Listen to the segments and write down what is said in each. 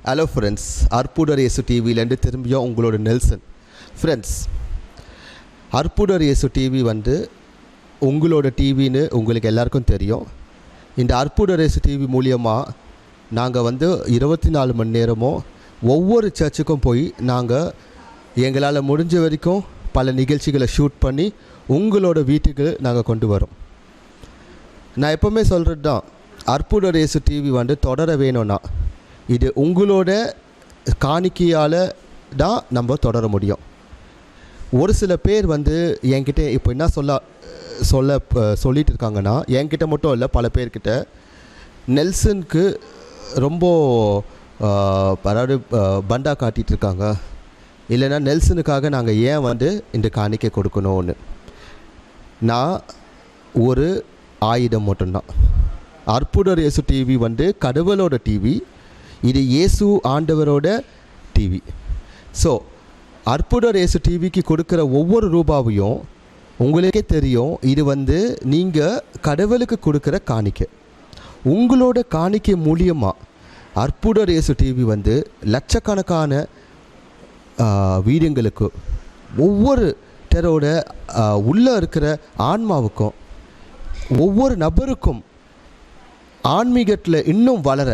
Hello friends, அற்புதர் இயேசு டிவியிலேருந்து திரும்பியும் உங்களோட நெல்சன். ஃப்ரெண்ட்ஸ், அற்புதர் இயேசு டிவி உங்களோட டிவின்னு உங்களுக்கு எல்லாருக்கும் தெரியும். இந்த அற்புதர் இயேசு டிவி மூலியமாக நாங்கள் 24 மணி நேரமும் ஒவ்வொரு சர்ச்சுக்கும் போய் நாங்கள் எங்களால் முடிஞ்ச வரைக்கும் பல நிகழ்ச்சிகளை ஷூட் பண்ணி உங்களோட வீட்டுக்கு நாங்கள் கொண்டு வரோம். நான் எப்போவுமே சொல்கிறது தான், அற்புதர் இயேசு டிவி தொடர வேணும்னா இது உங்களோட காணிக்கையால் தான் நம்ம தொடர முடியும். ஒரு சில பேர் என்கிட்ட இப்போ என்ன சொல்லிட்டு இருக்காங்கன்னா, என்கிட்ட மட்டும் இல்லை, பல பேர்கிட்ட நெல்சனுக்கு ரொம்ப அதாவது பண்டா காட்டிகிட்டு இருக்காங்க, இல்லைன்னா நெல்சனுக்காக நாங்கள் ஏன் இந்த காணிக்கை கொடுக்கணும்னு. நான் ஒரு ஆயுதம் மட்டும்தான். அற்புதர் இயேசு டிவி கடவுளோட டிவி, இது இயேசு ஆண்டவரோட டிவி. ஸோ அற்புதர் இயேசு டிவிக்கு கொடுக்குற ஒவ்வொரு ரூபாவையும் உங்களுக்கே தெரியும், இது நீங்கள் கடவுளுக்கு கொடுக்குற காணிக்கை. உங்களோட காணிக்கை மூலியமாக அற்புதர் இயேசு டிவி லட்சக்கணக்கான வீடுங்களுக்கு, ஒவ்வொரு டரோட உள்ளே இருக்கிற ஆன்மாவுக்கும், ஒவ்வொரு நபருக்கும் ஆன்மீகத்தில் இன்னும் வளர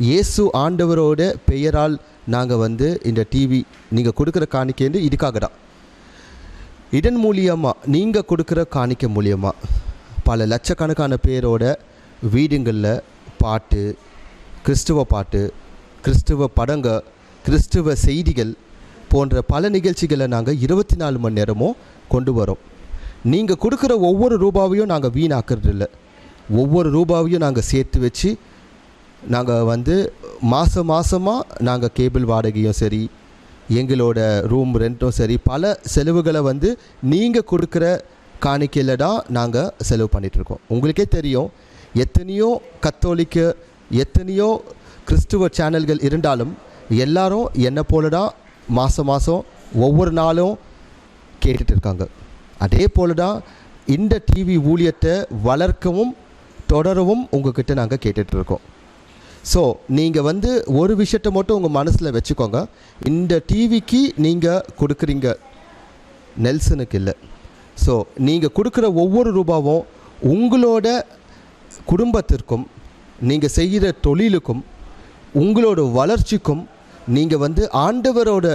இயேசு ஆண்டவரோட பெயரால் நாங்கள் இந்த டிவி நீங்கள் கொடுக்குற காணிக்கை இதுக்காக தான். இதன் மூலியமாக நீங்கள் கொடுக்குற காணிக்கை மூலியமாக பல லட்சக்கணக்கான பேரோட வீடுங்களில் பாட்டு, கிறிஸ்துவ பாட்டு, கிறிஸ்துவ படங்க, கிறிஸ்துவ செய்திகள் போன்ற பல நிகழ்ச்சிகளை நாங்கள் 24 மணி நேரமும் கொண்டு வரோம். நீங்கள் கொடுக்குற ஒவ்வொரு ரூபாவையும் நாங்கள் வீணாக்குறது இல்லை. ஒவ்வொரு ரூபாவையும் நாங்கள் சேர்த்து வச்சு நாங்கள் மாதமாக நாங்கள் கேபிள் வாடகையும் சரி, எங்களோட ரூம் ரெண்ட்டும் சரி, பல செலவுகளை நீங்கள் கொடுக்குற காணிக்கையில் தான் நாங்கள் செலவு பண்ணிகிட்ருக்கோம். உங்களுக்கே தெரியும், எத்தனையோ கத்தோலிக்க, எத்தனையோ கிறிஸ்துவ சேனல்கள் இருந்தாலும் எல்லாரும் என்னை போல தான் மாதம் ஒவ்வொரு நாளும் கேட்டுட்டு இருக்காங்க. அதே போல தான் இந்த டிவி ஊழியத்தை வளர்க்கவும் தொடரவும் உங்கள்கிட்ட நாங்கள் கேட்டுட்ருக்கோம். ஸோ நீங்கள் ஒரு விஷயத்தை மட்டும் உங்கள் மனசில் வச்சுக்கோங்க, இந்த டிவிக்கு நீங்கள் கொடுக்குறீங்க, நெல்சனுக்கு இல்லை. ஸோ நீங்கள் கொடுக்குற ஒவ்வொரு ரூபாவும் உங்களோட குடும்பத்திற்கும், நீங்கள் செய்கிற தொழிலுக்கும், உங்களோட வளர்ச்சிக்கும், நீங்கள் ஆண்டவரோட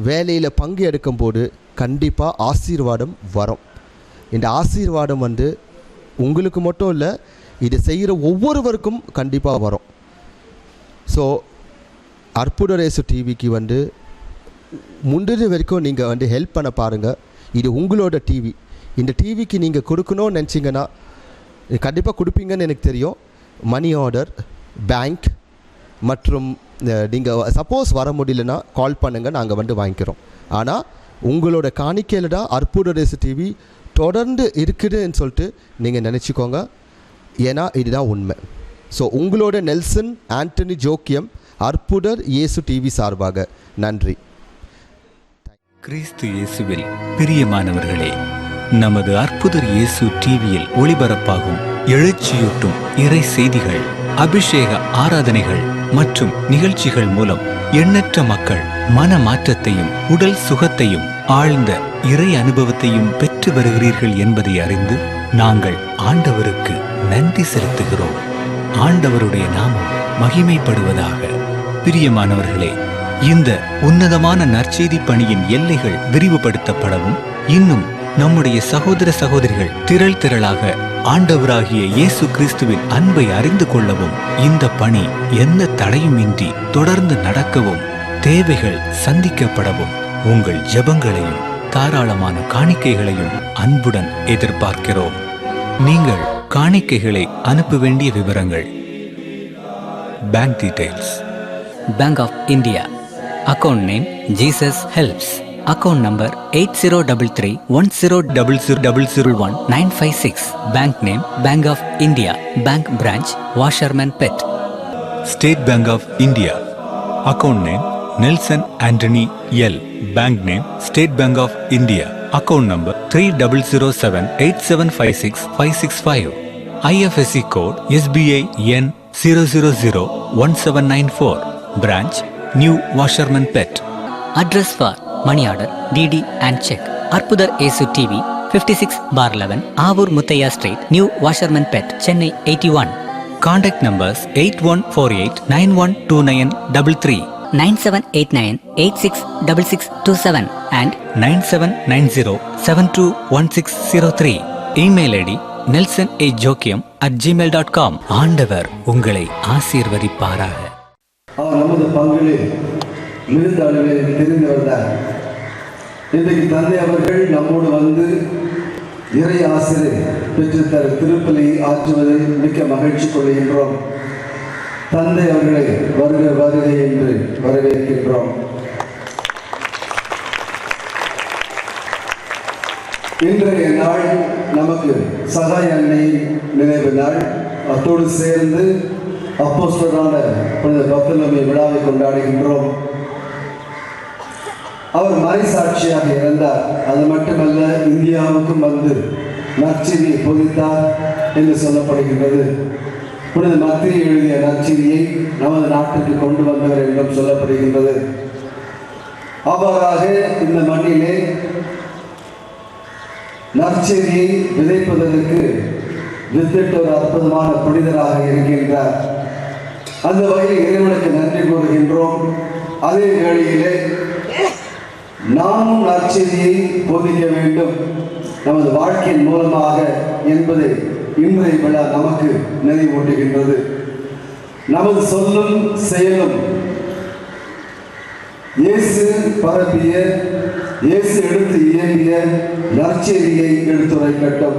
வேலையில் பங்கு எடுக்கும்போது கண்டிப்பாக ஆசீர்வாதம் வரும். இந்த ஆசீர்வாதம் உங்களுக்கு மட்டும் இல்லை, இது செய்கிற ஒவ்வொருவருக்கும் கண்டிப்பாக வரும். ஸோ அற்புதர் இயேசு டிவிக்கு முந்தின வரைக்கும் நீங்கள் ஹெல்ப் பண்ண பாருங்கள். இது உங்களோட டிவி. இந்த டிவிக்கு நீங்கள் கொடுக்கணும்னு நினச்சிங்கன்னா கண்டிப்பாக கொடுப்பீங்கன்னு எனக்கு தெரியும். மணி ஆர்டர், பேங்க் மற்றும் நீங்கள் சப்போஸ் வர முடியலன்னா கால் பண்ணுங்கள், நாங்கள் வாங்கிக்கிறோம். ஆனால் உங்களோட காணிக்கையில் தான் அற்புதர் இயேசு டிவி தொடர்ந்து இருக்குதுன்னு சொல்லிட்டு நீங்கள் நினச்சிக்கோங்க. ஏன்னா இதுதான் உண்மை. ஸோ உங்களோட நெல்சன் ஆண்டனி ஜோக்கியம், அற்புதர் இயேசு டிவி சார்பாக நன்றி. கிறிஸ்து இயேசுவில் பிரியமானவர்களே, நமது அற்புதர் இயேசு டிவியில் ஒளிபரப்பாகும் எழுச்சியூட்டும் இறை செய்திகள், அபிஷேக ஆராதனைகள் மற்றும் நிகழ்ச்சிகள் மூலம் எண்ணற்ற மக்கள் மன மாற்றத்தையும் உடல் சுகத்தையும் ஆழ்ந்த இறை அனுபவத்தையும் பெற்று வருகிறீர்கள் என்பதை அறிந்து நாங்கள் ஆண்டவருக்கு நன்றி செலுத்துகிறோம். ஆண்டவருடைய நாமம் மகிமைப்படுவதாக. பிரியமானவர்களே, இந்த உன்னதமான நற்செய்தி பணியின் எல்லைகள் விரிவுபடுத்தப்படவும், இன்னும் நம்முடைய சகோதர சகோதரிகள் திரளாக ஆண்டவராகிய இயேசு கிறிஸ்துவின் அன்பை அறிந்து கொள்ளவும், இந்த பணி எந்த தடையுமின்றி தொடர்ந்து நடக்கவும், தேவைகள் சந்திக்கப்படவும் உங்கள் ஜெபங்களையும் தாராளமான காணிக்கைகளையும் அன்புடன் எதிர்பார்க்கிறோம். நீங்கள் காணிக்கைகளை அனுப்ப வேண்டிய விவரங்கள்: bank details, Bank of India, account name Jesus Helps, account number 80331000000196, bank name Bank of India, bank branch Washerman Pet. State Bank of India, account name Nelson Anthony L, bank name State Bank of India, account number 3078756565, IFSC code SBI N 0001794, Branch, New Washerman Pet. Address for money order, DD and check. Arpudar Esu TV, 56/11, Avur Muthaiya Street, New Washerman Pet, Chennai 81. Contact numbers 8148912933, 9789866627 and 9790721603. Email ID nelsonajokiyam@gmail.com. ஆண்டவர் உங்களை ஆசீர்வதிப்பாராக. அவர் நமது பங்கில் மிகுந்த அளவில் தெரிந்தவர் தான். இன்றைக்கு தந்தை அவர்கள் நம்மோடு வந்து இறை ஆசிரியர் பெற்றுத்தர திருப்பலி ஆற்றுவதில் மிக்க மகிழ்ச்சி கொள்கின்றோம். தந்தை அவர்களை வருக வருக என்று வரவேற்கின்றோம். இன்றைய நாள் நமக்கு சகாய அன்னையின் நினைவு நாள். அத்தோடு சேர்ந்து அப்போஸ்தலரான புனித பர்த்தலோமேயு விழாவை கொண்டாடுகின்றோம். அவர் மறைசாட்சியாக இருந்தார். அது மட்டுமல்ல, இந்தியாவுக்கும் வந்து நற்செய்தியை போதித்தார் என்று சொல்லப்படுகின்றது. புனித மத்திய எழுதிய நற்செய்தியை நமது நாட்டுக்கு கொண்டு வந்தவர் என்றும் சொல்லப்படுகின்றது. அவ்வாறாக இந்த மண்ணிலே நற்செய்தியை விதைப்பதற்கு வித்திட்ட ஒரு அற்புதமான புனிதராக இருக்கின்றார். அந்த வகையில் இறைவனுக்கு நன்றி கூறுகின்றோம். அதே வேளையிலே நாமும் நற்செய்தியை போதிக்க வேண்டும் நமது வாழ்க்கையின் மூலமாக என்பதை இன்றைய விழா நமக்கு நினைவூட்டுகின்றது. நமது சொல்லும் செயலும் இயேசு பரப்பிய, இயேசு எடுத்து இயங்கிய நற்செய்தியை எடுத்துரைக்கட்டும்.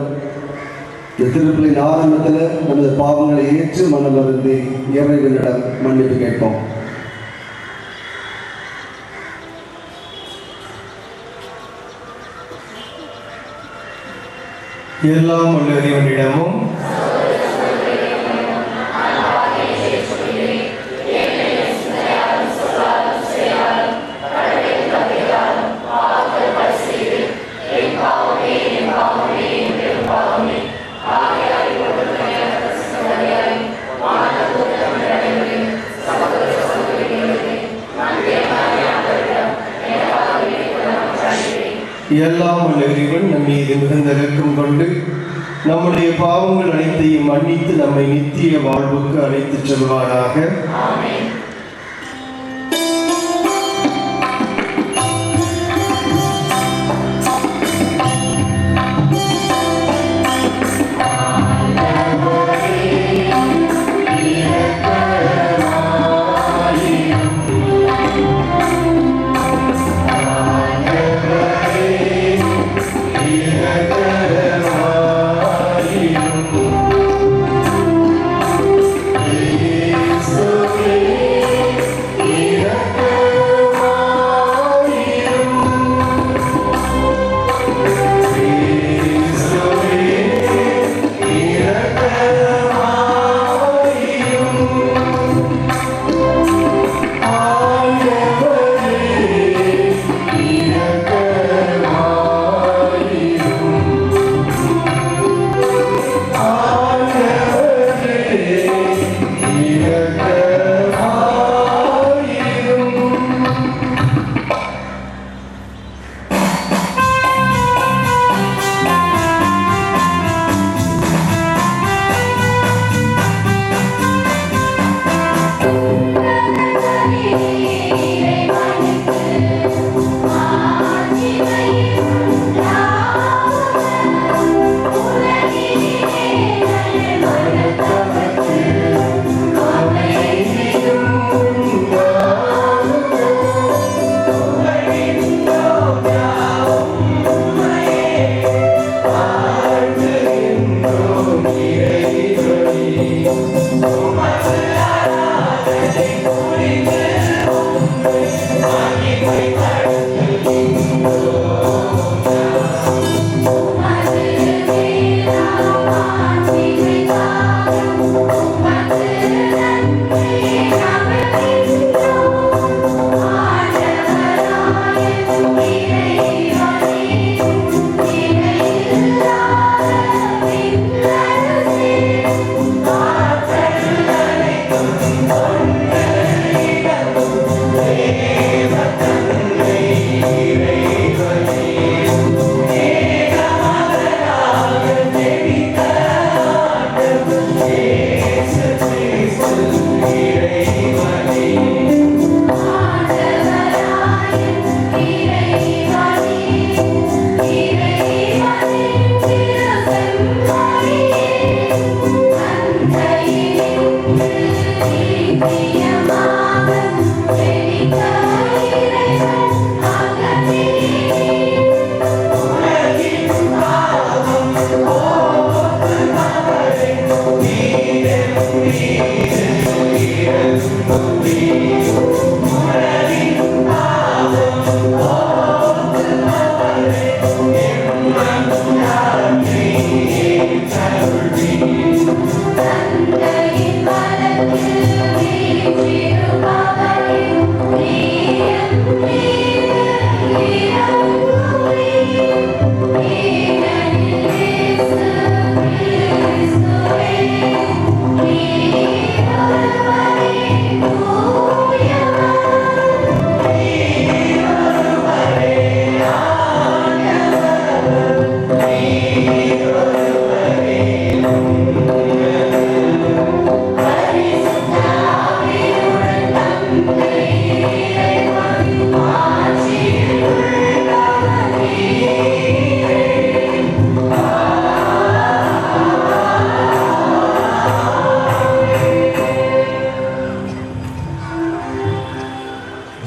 இந்த திருப்பலின் ஆரம்பத்தில் நமது பாவங்களை ஏற்று மனம் வருந்தி இறைவனிடம் மன்னிப்பு கேட்போம். எல்லாம் உள்ள இறைவனிடமும் எல்லாம் உள்ள இறைவன் நம் மீது மிகுந்த இரக்கம் கொண்டு நம்முடைய பாவங்கள் அனைத்தையும் மன்னித்து நம்மை நித்திய வாழ்வுக்கு அழைத்துச் செல்வாராக. Amen.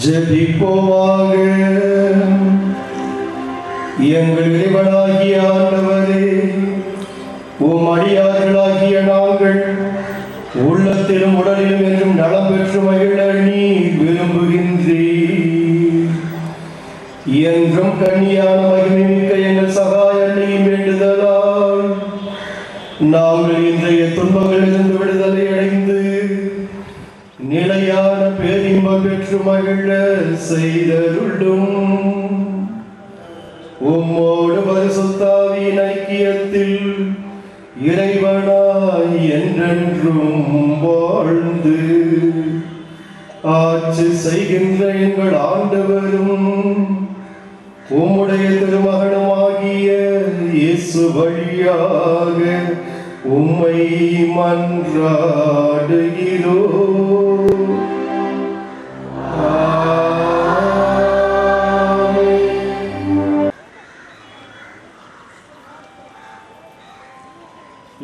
ஜெபிப்போமாக. எங்கள் இறைவனாகிய ஆண்டவரே, உம் அடியார்களாகிய நாங்கள் உள்ளத்திலும் உடலிலும் என்றும் நலம் பெற்று மகிழ நீ விரும்புகின்றீர். என்றும் கண்ணியான மகிமைமிக்க எங்கள் சகாய அன்னையின் வேண்டுதலால் நாங்கள் இன்றைய துன்பங்களிலிருந்து விடுதலை அடைந்து நிலையான பேரின்பம் பெற்று மகிழ செய்தருளும். உம்மோடு பரிசுத்தாவியின் ஐக்கியத்தில் இறைவனாய் என்றென்றும் வாழ்ந்து ஆட்சி செய்கின்ற எங்கள் ஆண்டவரும் உம்முடைய திருமகனுமாகிய இயேசு வழியாக உம்மை மன்றாடுகிறோம்.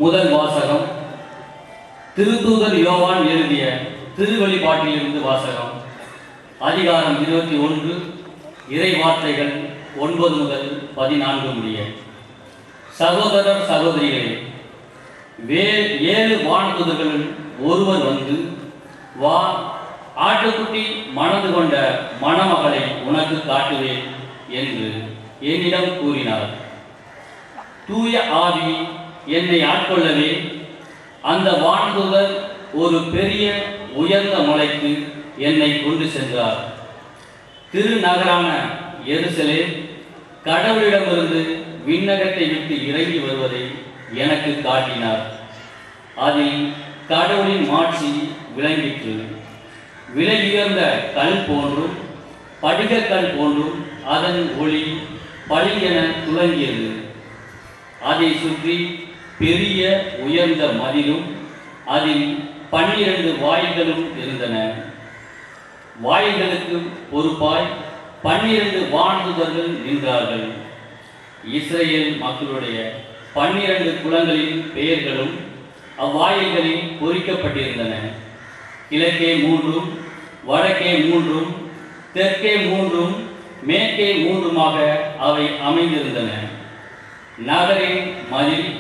முதல் வாசகம் திருத்தூதர் யோவான் எழுதிய திருவெளிப்பாட்டிலிருந்து வாசகம். அதிகாரம் 21, இறை வார்த்தைகள் 9 முதல் 14 முடிய. சகோதரர் சகோதரிகளே, 7 வானதூதர்களில் ஒருவர் வந்து, வா, ஆட்டுக்குட்டி மணந்து கொண்ட மணமகளை உனக்கு காட்டுவேன் என்று என்னிடம் கூறினார். தூய ஆவி என்னை ஆட்கொள்ளவே அந்த வானதூதர் ஒரு பெரிய உயர்ந்த மலைக்கு என்னை கொண்டு சென்றார். திருநகரான எருசலேம் கடவுளிடமிருந்து விண்ணகத்தை விட்டு இறங்கி வருவதை எனக்கு காட்டினார். அதில் கடவுளின் மாட்சி விளங்கிற்று. விலை உயர்ந்த கல் போன்றும் படிகக்கல் போன்றும் அதன் ஒளி பளிங்கென துலங்கியது. அதை சுற்றி பெரிய உயர்ந்த மதிலும் அதில் 12 வாயில்களும் இருந்தன. வாயில்களுக்கு பொறுப்பாய் 12 வானதூதர்கள் நின்றார்கள். இஸ்ரேல் மக்களுடைய 12 குலங்களின் பெயர்களும் அவ்வாயில்களில் பொறிக்கப்பட்டிருந்தன. கிழக்கே 3, வடக்கே 3, தெற்கே 3, மேற்கே 3மாக அவை அமைந்திருந்தன. நகரின் மதில்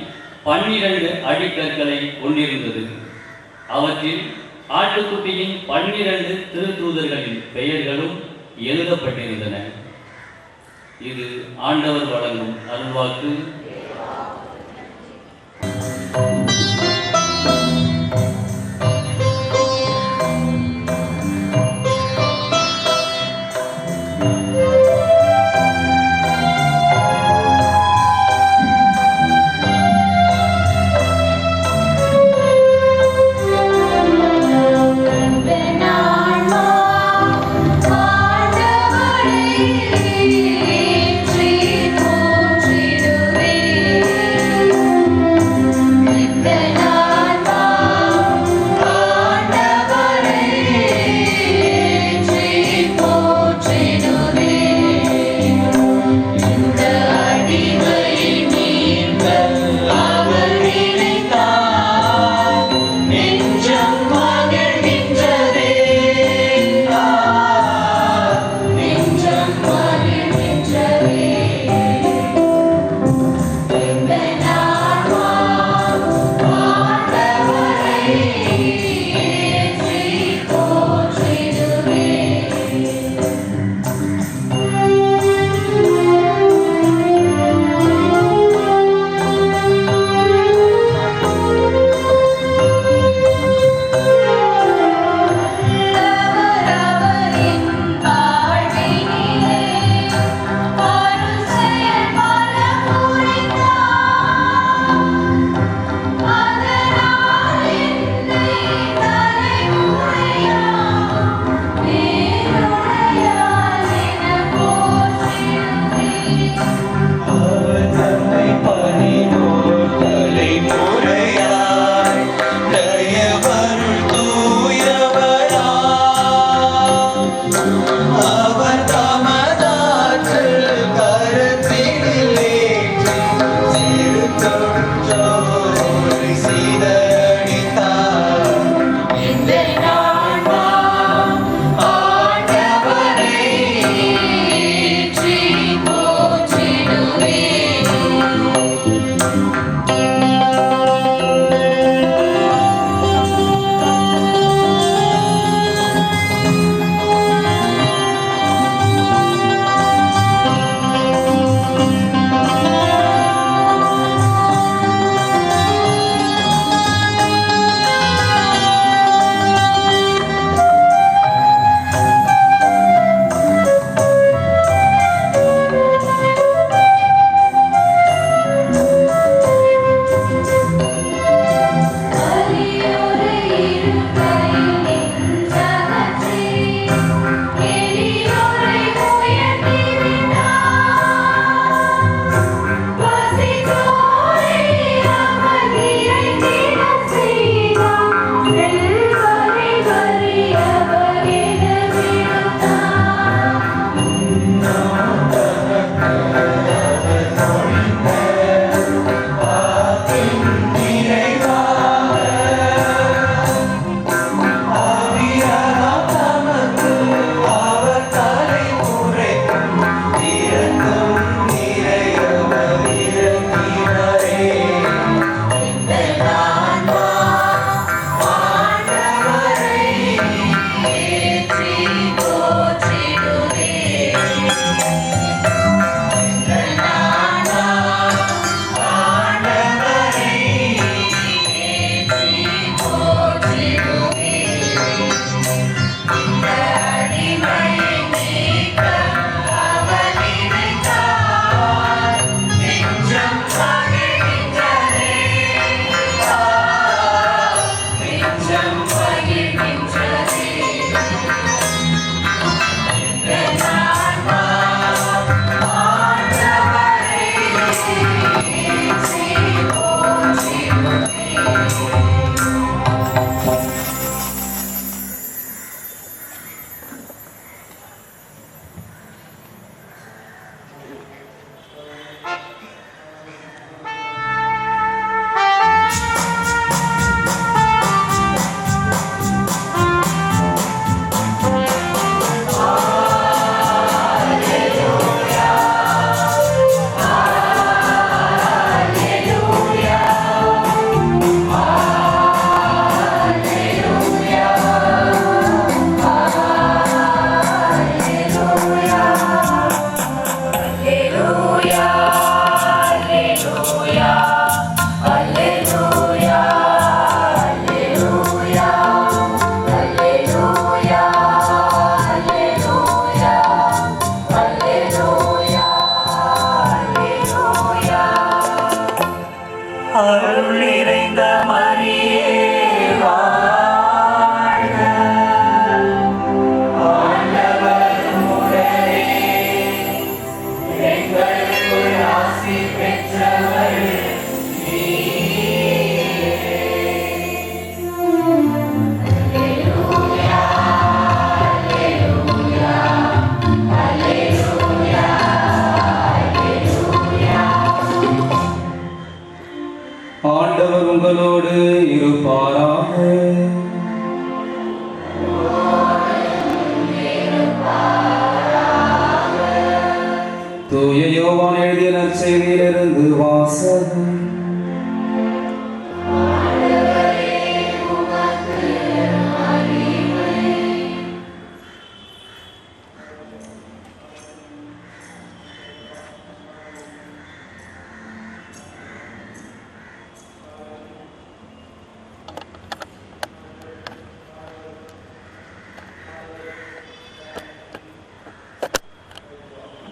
12 அடிக்கற்களை கொண்டிருந்தது. அவற்றில் ஆட்டுக்குட்டியின் 12 திருத்தூதர்களின் பெயர்களும் எழுதப்பட்டிருந்தன. இது ஆண்டவர் வழங்கும் அருள்வாக்கு. ஆண்டவரே, போற்றி போற்றிடுவே.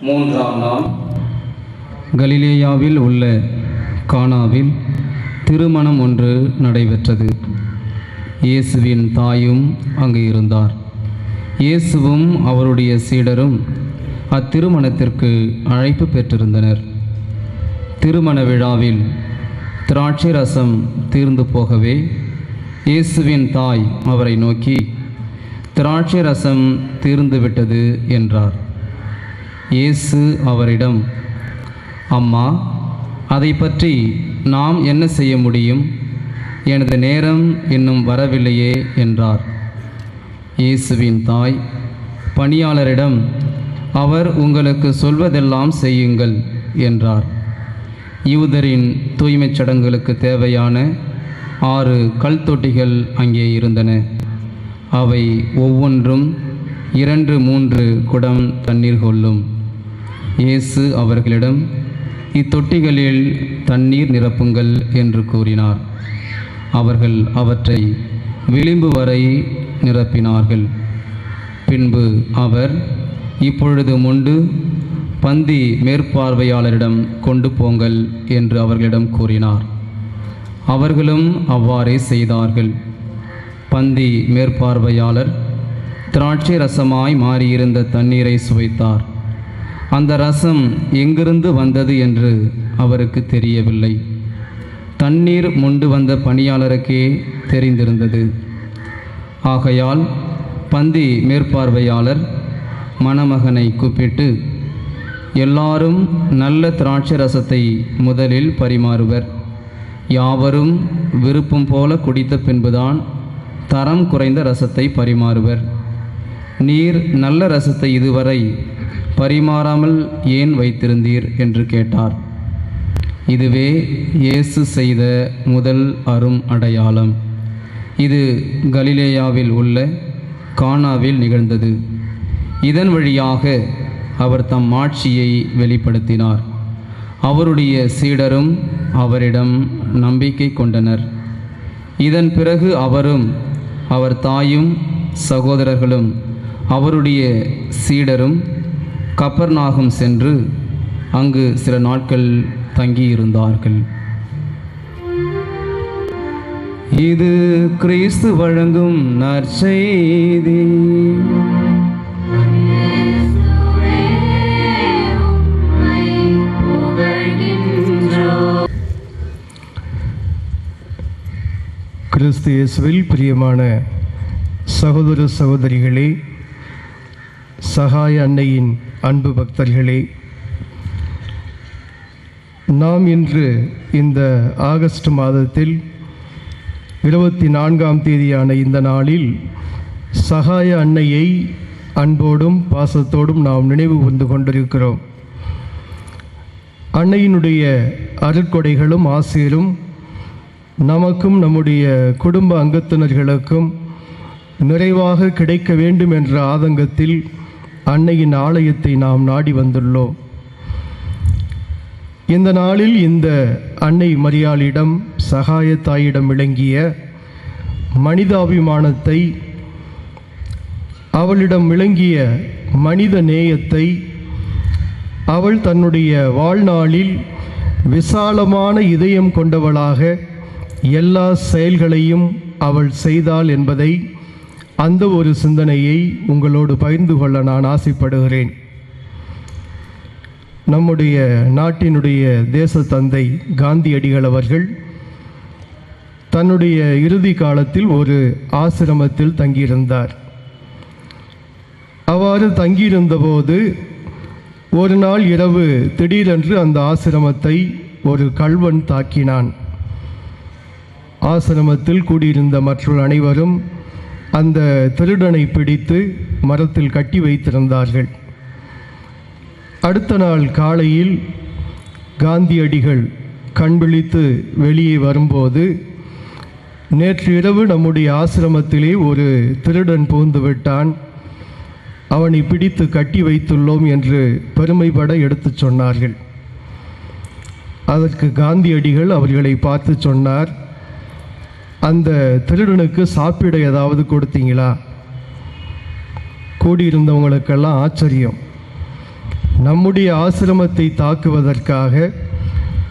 மூன்றாம் நாள் கலிலேயாவில் உள்ள கானாவில் திருமணம் ஒன்று நடைபெற்றது. இயேசுவின் தாயும் அங்கு இருந்தார். இயேசுவும் அவருடைய சீடரும் அத்திருமணத்திற்கு அழைப்பு பெற்றிருந்தனர். திருமண விழாவில் திராட்சை ரசம் தீர்ந்து போகவே இயேசுவின் தாய் அவரை நோக்கி, திராட்சை ரசம் தீர்ந்துவிட்டது என்றார். இயேசு அவரிடம், அம்மா, அதை பற்றி நாம் என்ன செய்ய முடியும்? எனது நேரம் இன்னும் வரவில்லையே என்றார். இயேசுவின் தாய் பணியாளரிடம், அவர் உங்களுக்கு சொல்வதெல்லாம் செய்யுங்கள் என்றார். யூதரின் தூய்மைச் சடங்குகளுக்கு தேவையான 6 கல் தொட்டிகள் அங்கே இருந்தன. அவை ஒவ்வொன்றும் 2-3 குடம் தண்ணீர் கொள்ளும். இயேசு அவர்களிடம், இத்தொட்டிகளில் தண்ணீர் நிரப்புங்கள் என்று கூறினார். அவர்கள் அவற்றை விளிம்பு வரை நிரப்பினார்கள். பின்பு அவர், இப்பொழுது மொண்டு பந்தி மேற்பார்வையாளரிடம் கொண்டு போங்கள் என்று அவர்களிடம் கூறினார். அவர்களும் அவ்வாறே செய்தார்கள். பந்தி மேற்பார்வையாளர் திராட்சை ரசமாய் மாறியிருந்த தண்ணீரை சுவைத்தார். அந்த ரசம் எங்கிருந்து வந்தது என்று அவருக்கு தெரியவில்லை. தண்ணீர் மொண்டு வந்த பணியாளருக்கே தெரிந்திருந்தது. ஆகையால் பந்தி மேற்பார்வையாளர் மணமகனை கூப்பிட்டு, எல்லாரும் நல்ல திராட்சை ரசத்தை முதலில் பரிமாறுவர். யாவரும் விருப்பம் போல குடித்த பின்புதான் தரம் குறைந்த ரசத்தை பரிமாறுவர். நீர் நல்ல ரசத்தை இதுவரை பரிமாறாமல் ஏன் வைத்திருந்தீர் என்று கேட்டார். இதுவே இயேசு செய்த முதல் அரும் அடையாளம். இது கலிலேயாவில் உள்ள கானாவில் நிகழ்ந்தது. இதன் வழியாக அவர் தம் ஆட்சியை வெளிப்படுத்தினார். அவருடைய சீடரும் அவரிடம் நம்பிக்கை கொண்டனர். இதன் பிறகு அவரும் அவர் தாயும் சகோதரர்களும் அவருடைய சீடரும் கப்பர்நாகும் சென்று அங்கு சில நாட்கள் தங்கியிருந்தார்கள். இது கிறிஸ்து வழங்கும் நற்செய்தி. கிறிஸ்து இயேசுவில் பிரியமான சகோதர சகோதரிகளே, சகாய அன்னையின் அன்பு பக்தர்களே, நாம் இன்று இந்த ஆகஸ்ட் மாதத்தில் 24ஆம் தேதியான இந்த நாளில் சகாய அன்னையை அன்போடும் பாசத்தோடும் நாம் நினைவு கூர்ந்து கொண்டிருக்கிறோம். அன்னையினுடைய அருட்கொடைகளும் ஆசிரும் நமக்கும் நம்முடைய குடும்ப அங்கத்தினர்களுக்கும் நிறைவாக கிடைக்க வேண்டும் என்ற ஆதங்கத்தில் அன்னையின் ஆலயத்தை நாம் நாடி வந்துள்ளோம். இந்த நாளில் இந்த அன்னை மரியாளிடம், சகாய தாயிடம் விளங்கிய மனிதாபிமானத்தை, அவளிடம் விளங்கிய மனித நேயத்தை, அவள் தன்னுடைய வாழ்நாளில் விசாலமான இதயம் கொண்டவளாக எல்லா செயல்களையும் அவள் செய்தாள் என்பதை, அந்த ஒரு சிந்தனையை உங்களோடு பகிர்ந்து கொள்ள நான் ஆசைப்படுகிறேன். நம்முடைய நாட்டினுடைய தேச தந்தை காந்தியடிகள் அவர்கள் தன்னுடைய இறுதி காலத்தில் ஒரு ஆசிரமத்தில் தங்கியிருந்தார். அவ்வாறு தங்கியிருந்தபோது ஒரு நாள் இரவு திடீரென்று அந்த ஆசிரமத்தை ஒரு கள்வன் தாக்கினான். ஆசிரமத்தில் கூடியிருந்த மற்றொரு அனைவரும் அந்த திருடனை பிடித்து மரத்தில் கட்டி வைத்திருந்தார்கள். அடுத்த நாள் காலையில் காந்தியடிகள் கண் விழித்து வெளியே வரும்போது, நேற்று இரவு நம்முடைய ஆசிரமத்திலே ஒரு திருடன் புகுந்து விட்டான், அவனை பிடித்து கட்டி வைத்துள்ளோம் என்று பெருமைப்பட எடுத்துச் சொன்னார்கள். அதற்கு காந்தியடிகள் அவர்களை பார்த்து சொன்னார், அந்த திருடனுக்கு சாப்பிட ஏதாவது கொடுத்தீங்களா? கூடியிருந்தவங்களுக்கெல்லாம் ஆச்சரியம். நம்முடைய ஆசிரமத்தை தாக்குவதற்காக,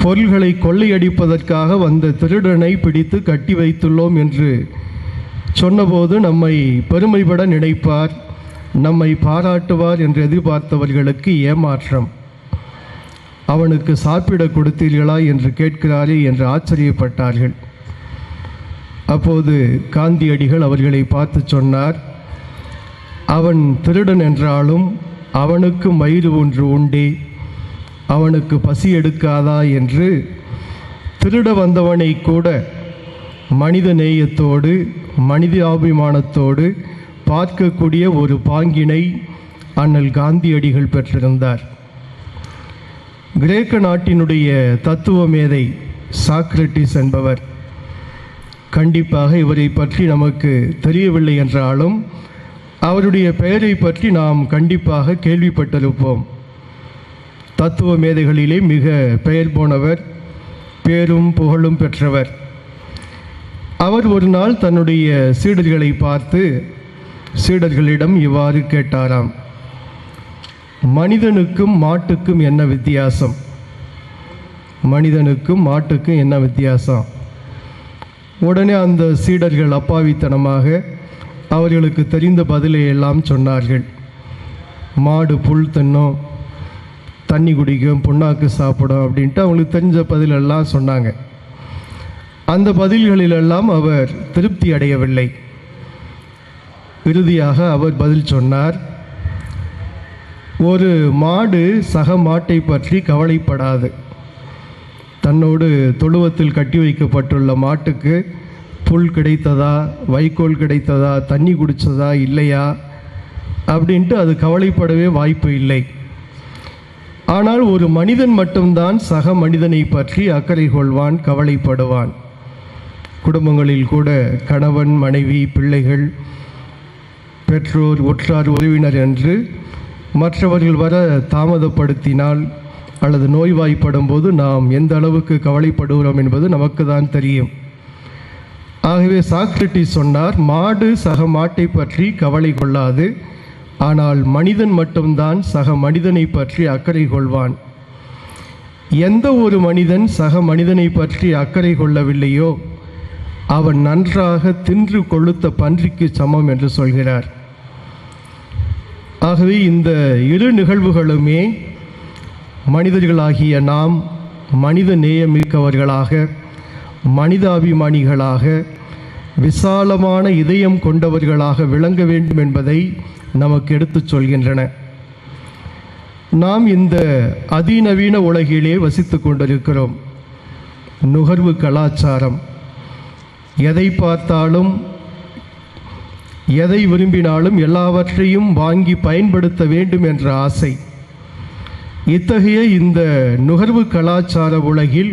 பொருள்களை கொள்ளையடிப்பதற்காக வந்த திருடனை பிடித்து கட்டி வைத்துள்ளோம் என்று சொன்னபோது நம்மை பெருமைப்பட நினைப்பார், நம்மை பாராட்டுவார் என்று எதிர்பார்த்தவர்களுக்கு ஏமாற்றம். அவனுக்கு சாப்பிட கொடுத்தீர்களா என்று கேட்கிறாரே என்று ஆச்சரியப்பட்டார்கள். அப்போது காந்தியடிகள் அவர்களை பார்த்து சொன்னார், அவன் திருடன் என்றாலும் அவனுக்கு மயிறு ஒன்று உண்டே, அவனுக்கு பசி எடுக்காதா என்று திருட வந்தவனை கூட மனித நேயத்தோடு மனிதாபிமானத்தோடு பார்க்கக்கூடிய ஒரு பாங்கினை அண்ணல் காந்தியடிகள் பெற்றிருந்தார். கிரேக்க நாட்டினுடைய தத்துவ மேதை சாக்ரட்டிஸ் என்பவர், கண்டிப்பாக இவரை பற்றி நமக்கு தெரியவில்லை என்றாலும் அவருடைய பெயரை பற்றி நாம் கண்டிப்பாக கேள்விப்பட்டிருப்போம். தத்துவ மேதைகளிலே மிக பெயர் போனவர், பேரும் புகழும் பெற்றவர். அவர் ஒரு நாள் தன்னுடைய சீடர்களை பார்த்து சீடர்களிடம் இவ்வாறு கேட்டாராம், மனிதனுக்கும் மாட்டுக்கும் என்ன வித்தியாசம்? மனிதனுக்கும் மாட்டுக்கும் என்ன வித்தியாசம்? உடனே அந்த சீடர்கள் அப்பாவித்தனமாக அவர்களுக்கு தெரிந்த பதிலை எல்லாம் சொன்னார்கள். மாடு புல் தின்னும், தண்ணி குடிக்கும், புண்ணாக்கு சாப்பிடும் அப்படின்ட்டு அவங்களுக்கு தெரிஞ்ச பதிலெல்லாம் சொன்னாங்க. அந்த பதில்களிலெல்லாம் அவர் திருப்தி அடையவில்லை. இறுதியாக அவர் பதில் சொன்னார், ஒரு மாடு சக மாட்டை பற்றி கவலைப்படாது. தன்னோடு தொழுவத்தில் கட்டி வைக்கப்பட்டுள்ள மாட்டுக்கு புல் கிடைத்ததா, வைக்கோல் கிடைத்ததா, தண்ணி குடித்ததா இல்லையா அப்படின்ட்டு அது கவலைப்படவே வாய்ப்பு இல்லை. ஆனால் ஒரு மனிதன் மட்டும்தான் சக மனிதனை பற்றி அக்கறை கொள்வான், கவலைப்படுவான். குடும்பங்களில் கூட கணவன், மனைவி, பிள்ளைகள், பெற்றோர், உற்றார், உறவினர் என்று மற்றவர்கள் வர தாமதப்படுத்தினால் அல்லது நோய்வாய்ப்படும் போது நாம் எந்த அளவுக்கு கவலைப்படுகிறோம் என்பது நமக்கு தான் தெரியும். ஆகவே சாக்ரட்டிஸ் சொன்னார், மாடு சக மாட்டை பற்றி கவலை கொள்ளாது, ஆனால் மனிதன் மட்டும்தான் சக மனிதனை பற்றி அக்கறை கொள்வான். எந்த ஒரு மனிதன் சக மனிதனை பற்றி அக்கறை கொள்ளவில்லையோ அவன் நன்றாக தின்று கொழுத்த பன்றிக்கு சமம் என்று சொல்கிறார். ஆகவே இந்த இரு நிகழ்வுகளுமே மனிதர்களாகிய நாம் மனித நேயமிக்கவர்களாக, மனிதாபிமானிகளாக, விசாலமான இதயம் கொண்டவர்களாக விளங்க வேண்டும் என்பதை நமக்கு எடுத்துச் சொல்கின்றன. நாம் இந்த அதிநவீன உலகிலே வசித்து கொண்டிருக்கிறோம். நுகர்வு கலாச்சாரம், எதை பார்த்தாலும் எதை விரும்பினாலும் எல்லாவற்றையும் வாங்கி பயன்படுத்த வேண்டும் என்ற ஆசை. இத்தகைய இந்த நுகர்வு கலாச்சார உலகில்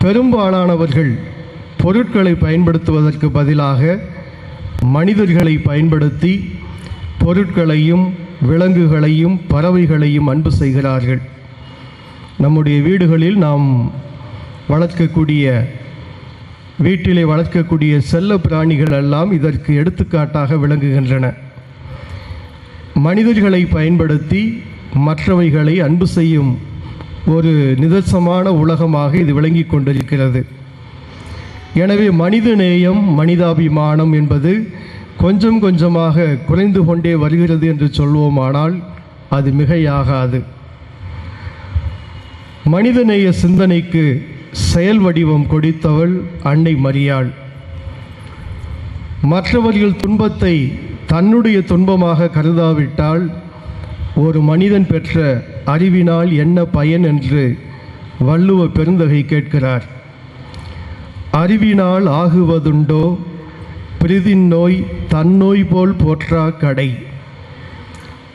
பெரும்பாலானவர்கள் பொருட்களை பயன்படுத்துவதற்கு பதிலாக மனிதர்களை பயன்படுத்தி பொருட்களையும் விலங்குகளையும் பறவைகளையும் அன்பு செய்கிறார்கள். நம்முடைய வீடுகளில் நாம் வீட்டிலே வளர்க்கக்கூடிய செல்ல பிராணிகள் எல்லாம் இதற்கு எடுத்துக்காட்டாக விளங்குகின்றன. மனிதர்களை பயன்படுத்தி மற்றவைகளை அன்பு செய்யும் ஒரு நிதர்சனமான உலகமாக இது விளங்கி கொண்டிருக்கிறது. எனவே மனித நேயம், மனிதாபிமானம் என்பது கொஞ்சம் கொஞ்சமாக குறைந்து கொண்டே வருகிறது என்று சொல்வோமானால் அது மிகையாகாது. மனிதநேய சிந்தனைக்கு செயல் வடிவம் கொடுத்தவள் அன்னை மரியாள். மற்றவர்கள் துன்பத்தை தன்னுடைய துன்பமாக கருதாவிட்டால் ஒரு மனிதன் பெற்ற அறிவினால் என்ன பயன் என்று வள்ளுவ பெருந்தகை கேட்கிறார். அறிவினால் ஆகுவதுண்டோ பிரிதின் நோய் தன்னோய் போல் போற்றா கடை.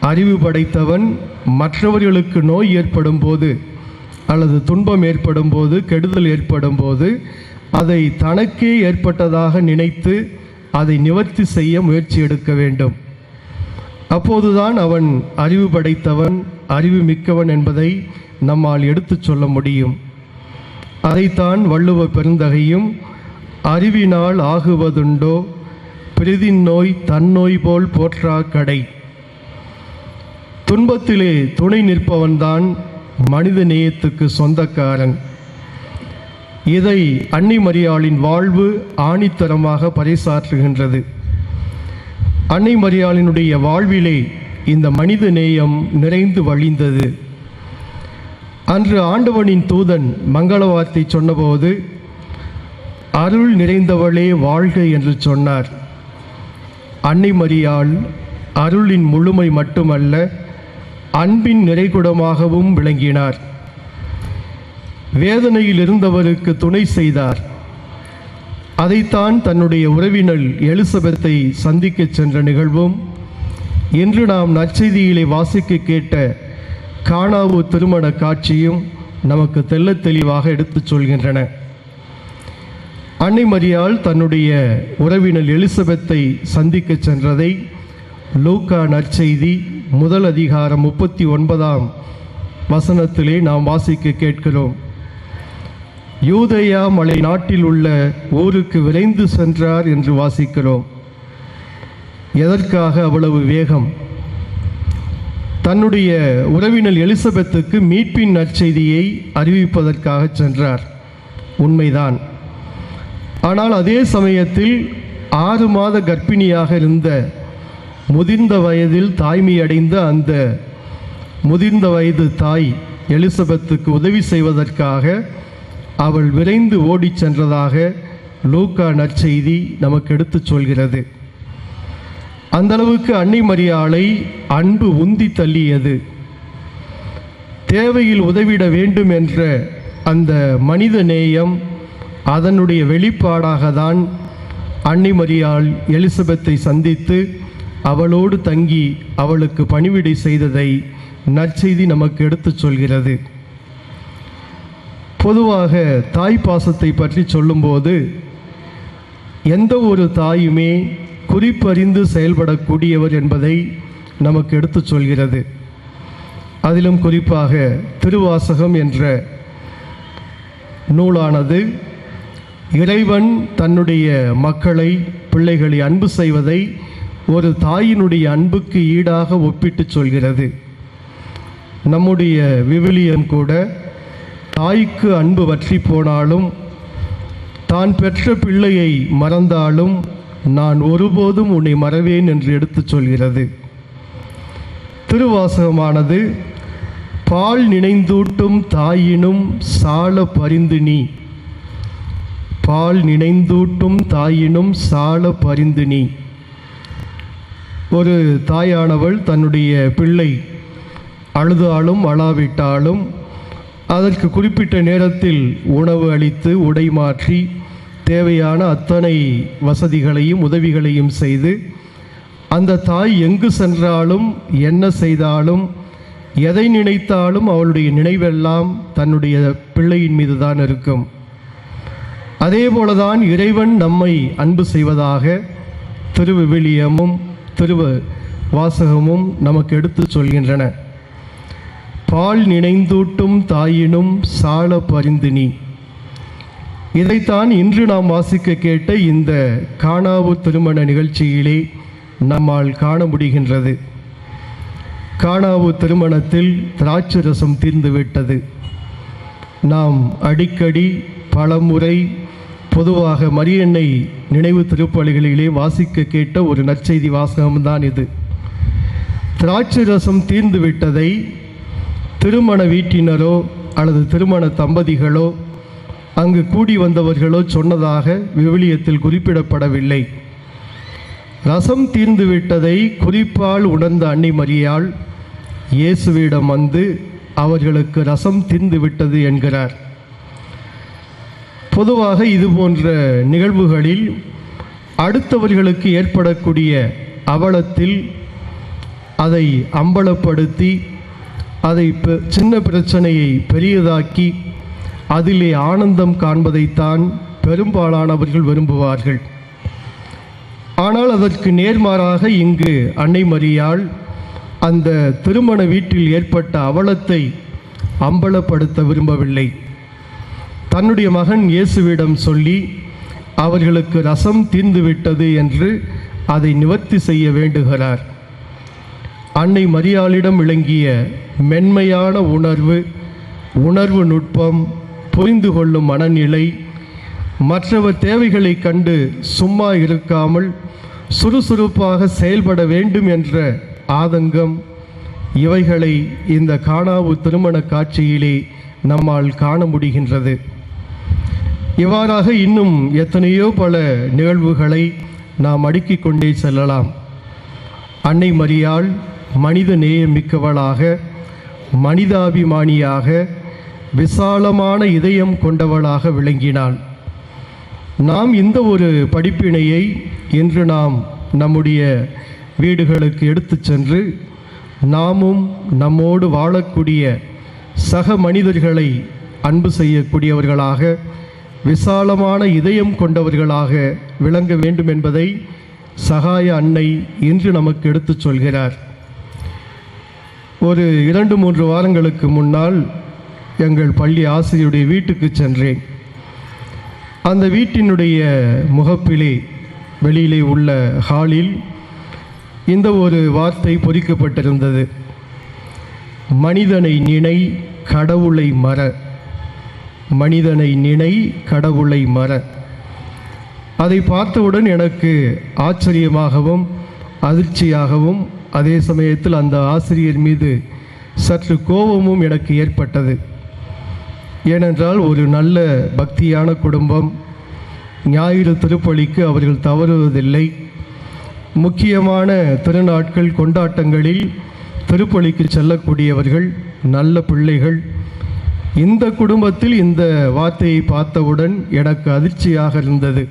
அறிவு படைத்தவன் மற்றவர்களுக்கு நோய் ஏற்படும் போது அல்லது துன்பம் ஏற்படும் போது, கெடுதல் ஏற்படும் போது அதை தனக்கே ஏற்பட்டதாக நினைத்து அதை நிவர்த்தி செய்ய முயற்சி எடுக்க வேண்டும். அப்போதுதான் அவன் அறிவு படைத்தவன், அறிவு மிக்கவன் என்பதை நம்மால் எடுத்துச் சொல்ல முடியும். அதைத்தான் வள்ளுவ பெருந்தகையும் அறிவினால் ஆகுவதுண்டோ பிரிதின் நோய் தன்னோய் போல் போற்றா கடை. துன்பத்திலே துணை நிற்பவன்தான் மனித நேயத்துக்கு சொந்தக்காரன். இதை அன்னை மரியாளின் வாழ்வு ஆணித்தரமாக பறைசாற்றுகின்றது. அன்னை மரியாளினுடைய வாழ்விலே இந்த மனித நேயம் நிறைந்து வழிந்தது. அன்று ஆண்டவனின் தூதன் மங்கள வார்த்தை சொன்னபோது அருள் நிறைந்தவளே வாழ்க என்று சொன்னார். அன்னை மரியாள் அருளின் முழுமை மட்டுமல்ல, அன்பின் நிறைகுடமாகவும் விளங்கினார். வேதனையில் இருந்தவருக்கு துணை செய்தார். அதைத்தான் தன்னுடைய உறவினர் எலிசபெத்தை சந்திக்க சென்ற நிகழ்வும் இன்று நாம் நற்செய்தியிலே வாசிக்க கேட்ட கானாவு திருமண காட்சியும் நமக்கு தெள்ளத் தெளிவாக எடுத்துச் சொல்கின்றன. அன்னை மரியாள் தன்னுடைய உறவினர் எலிசபெத்தை சந்திக்க சென்றதை லூக்கா நற்செய்தி முதல் அதிகாரம் 39ஆம் வசனத்திலே நாம் வாசிக்க கேட்கிறோம். யூதேயா மலை நாட்டில் உள்ள ஊருக்கு விரைந்து சென்றார் என்று வாசிக்கிறோம். எதற்காக அவ்வளவு வேகம்? தன்னுடைய உறவினர் எலிசபெத்துக்கு மீட்பின் நற்செய்தியை அறிவிப்பதற்காக சென்றார், உண்மைதான். ஆனால் அதே சமயத்தில் 6 மாத கர்ப்பிணியாக இருந்த முதிர்ந்த வயதில் தாய்மையடைந்த அந்த முதிர்ந்த வயது தாய் எலிசபெத்துக்கு உதவி செய்வதற்காக அவள் விரைந்து ஓடிச் சென்றதாக லூக்கா நற்செய்தி நமக்கு எடுத்துச் சொல்கிறது. அந்த அளவுக்கு அன்னை மரியாளை அன்பு உந்தி தள்ளியது. தேவையில் உதவிட வேண்டும் என்ற அந்த மனித நேயம், அதனுடைய வெளிப்பாடாக தான் அன்னை மரியாள் எலிசபெத்தை சந்தித்து அவளோடு தங்கி அவளுக்கு பணிவிடை செய்ததை நற்செய்தி நமக்கு எடுத்துச் சொல்கிறது. பொதுவாக தாய் பாசத்தை பற்றி சொல்லும்போது எந்த ஒரு தாயுமே குறிப்பறிந்து செயல்படக்கூடியவர் என்பதை நமக்கு எடுத்துச் சொல்கிறது. அதிலும் குறிப்பாக திருவாசகம் என்ற நூலானது இறைவன் தன்னுடைய மக்களை, பிள்ளைகளை அன்பு செய்வதை ஒரு தாயினுடைய அன்புக்கு ஈடாக ஒப்பிட்டு சொல்கிறது. நம்முடைய விவிலியம் கூட தாய்க்கு அன்பு வற்றி போனாலும், தான் பெற்ற பிள்ளையை மறந்தாலும் நான் ஒருபோதும் உன்னை மறவேன் என்று எடுத்துச் சொல்கிறது. திருவாசகமானது பால் நினைந்தூட்டும் தாயினும் சால பரிந்து நீ, பால் நினைந்தூட்டும் தாயினும் சால பரிந்து நீ. ஒரு தாயானவள் தன்னுடைய பிள்ளை அழுதாலும் அழாவிட்டாலும் அதற்கு குறிப்பிட்ட நேரத்தில் உணவு அளித்து உடை மாற்றி தேவையான அத்தனை வசதிகளையும் உதவிகளையும் செய்து, அந்த தாய் எங்கு சென்றாலும் என்ன செய்தாலும் எதை நினைத்தாலும் அவளுடைய நினைவெல்லாம் தன்னுடைய பிள்ளையின் மீது தான் இருக்கும். அதேபோலதான் இறைவன் நம்மை அன்பு செய்வதாக திருவிவிலியமும் திருவாசகமும் நமக்கு எடுத்துச் சொல்கின்றன. பால் நினைந்தூட்டும் தாயினும் சால பரிந்து நீ. இதைத்தான் இன்று நாம் வாசிக்க கேட்ட இந்த கானாவு திருமண நிகழ்ச்சியிலே நம்மால் காண முடிகின்றது. கானாவு திருமணத்தில் திராட்சை ரசம் தீர்ந்துவிட்டது. நாம் அடிக்கடி பலமுறை பொதுவாக மரியன்னை நினைவு திருப்பலிகளிலே வாசிக்க கேட்ட ஒரு நற்செய்தி வாசகம்தான் இது. திராட்சை ரசம் தீர்ந்து விட்டதை திருமண வீட்டினரோ அல்லது திருமண தம்பதிகளோ அங்கு கூடி வந்தவர்களோ சொன்னதாக விவிலியத்தில் குறிப்பிடப்படவில்லை. ரசம் தீர்ந்து விட்டதை குறிப்பால் உணர்ந்த அன்னை மரியாள் இயேசுவிடம் வந்து அவர்களுக்கு ரசம் தீர்ந்து விட்டது என்கிறார். பொதுவாக இது போன்ற நிகழ்வுகளில் அடுத்தவர்களுக்கு ஏற்படக்கூடிய அவலத்தில் அதை அம்பலப்படுத்தி, அதை சின்ன பிரச்சனையை பெரியதாக்கி அதிலே ஆனந்தம் காண்பதைத்தான் பெரும்பாலானவர்கள் விரும்புவார்கள். ஆனால் அதற்கு நேர்மாறாக இங்கு அன்னை மரியாள் அந்த திருமண வீட்டில் ஏற்பட்ட அவலத்தை அம்பலப்படுத்த விரும்பவில்லை. தன்னுடைய மகன் இயேசுவிடம் சொல்லி அவர்களுக்கு ரசம் தீர்ந்துவிட்டது என்று அதை நிவர்த்தி செய்ய வேண்டுகிறார். அன்னை மரியாளிடம் விளங்கிய மென்மையான உணர்வு நுட்பம், புரிந்து கொள்ளும் மனநிலை, மற்றவர் தேவைகளை கண்டு சும்மா இருக்காமல் சுறுசுறுப்பாக செயல்பட வேண்டும் என்ற ஆதங்கம், இவைகளை இந்த கானாவு திருமண காட்சியிலே நம்மால் காண முடிகின்றது. இவ்வாறாக இன்னும் எத்தனையோ பல நிகழ்வுகளை நாம் அடுக்கிக் கொண்டே செல்லலாம். அன்னை மரியாள் மனித நேயமிக்கவளாக, மனிதாபிமானியாக, விசாலமான இதயம் கொண்டவளாக விளங்கினாள். நாம் இந்த ஒரு படிப்பினையை இன்று நாம் நம்முடைய வீடுகளுக்கு எடுத்து சென்று நாமும் நம்மோடு வாழக்கூடிய சக மனிதர்களை அன்பு செய்யக்கூடியவர்களாக, விசாலமான இதயம் கொண்டவர்களாக விளங்க வேண்டும் என்பதை சகாய அன்னை இன்று நமக்கு எடுத்துச் சொல்கிறார். ஒரு 2-3 வாரங்களுக்கு முன்னால் எங்கள் பள்ளி ஆசிரியருடைய வீட்டுக்கு சென்றேன். அந்த வீட்டினுடைய முகப்பிலே வெளியிலே உள்ள ஹாலில் இந்த ஒரு வார்த்தை பொறிக்கப்பட்டிருந்தது: மனிதனை நினை, கடவுளை மற. மனிதனை நினை, கடவுளை மற. அதை பார்த்தவுடன் எனக்கு ஆச்சரியமாகவும் அதிர்ச்சியாகவும் அதே சமயத்தில் அந்த ஆசிரியர் மீது சற்று கோபமும் எனக்கு ஏற்பட்டது. ஏனென்றால் ஒரு நல்ல பக்தியான குடும்பம், ஞாயிறு திருப்பலிக்கு அவர்கள் தவறுவதில்லை. முக்கியமான திருநாட்கள் கொண்டாட்டங்களில் திருப்பலிக்கு செல்லக்கூடியவர்கள், நல்ல பிள்ளைகள். இந்த குடும்பத்தில் இந்த வார்த்தையை பார்த்தவுடன் எனக்கு அதிர்ச்சியாக இருந்தது.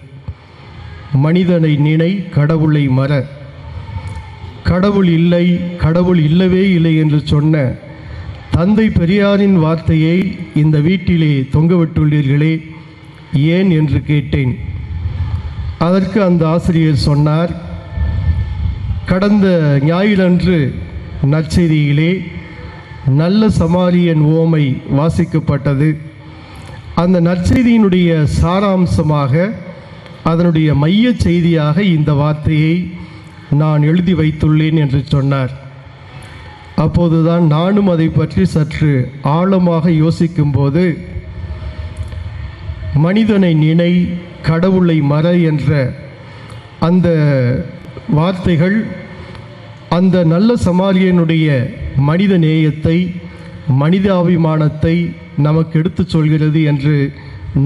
மனிதனை நினை, கடவுளை மற. கடவுள் இல்லை, கடவுள் இல்லவே இல்லை என்று சொன்ன தந்தை பெரியாரின் வார்த்தையை இந்த வீட்டிலே தொங்கவிட்டுள்ளீர்களே, ஏன் என்று கேட்டேன். அதற்கு அந்த ஆசிரியர் சொன்னார், கடந்த ஞாயிறன்று நற்செய்தியிலே நல்ல சமாரியன் உவமை வாசிக்கப்பட்டது. அந்த நற்செய்தியினுடைய சாராம்சமாக, அதனுடைய மைய செய்தியாக இந்த வார்த்தையை நான் எழுதி வைத்துள்ளேன் என்று சொன்னார். அப்போதுதான் நானும் அதை பற்றி சற்று ஆழமாக யோசிக்கும்போது, மனிதனை நினை, கடவுளை மற என்ற அந்த வார்த்தைகள் அந்த நல்ல சமாரியனுடைய மனித நேயத்தை, மனிதாபிமானத்தை நமக்கு எடுத்துச் சொல்கிறது என்று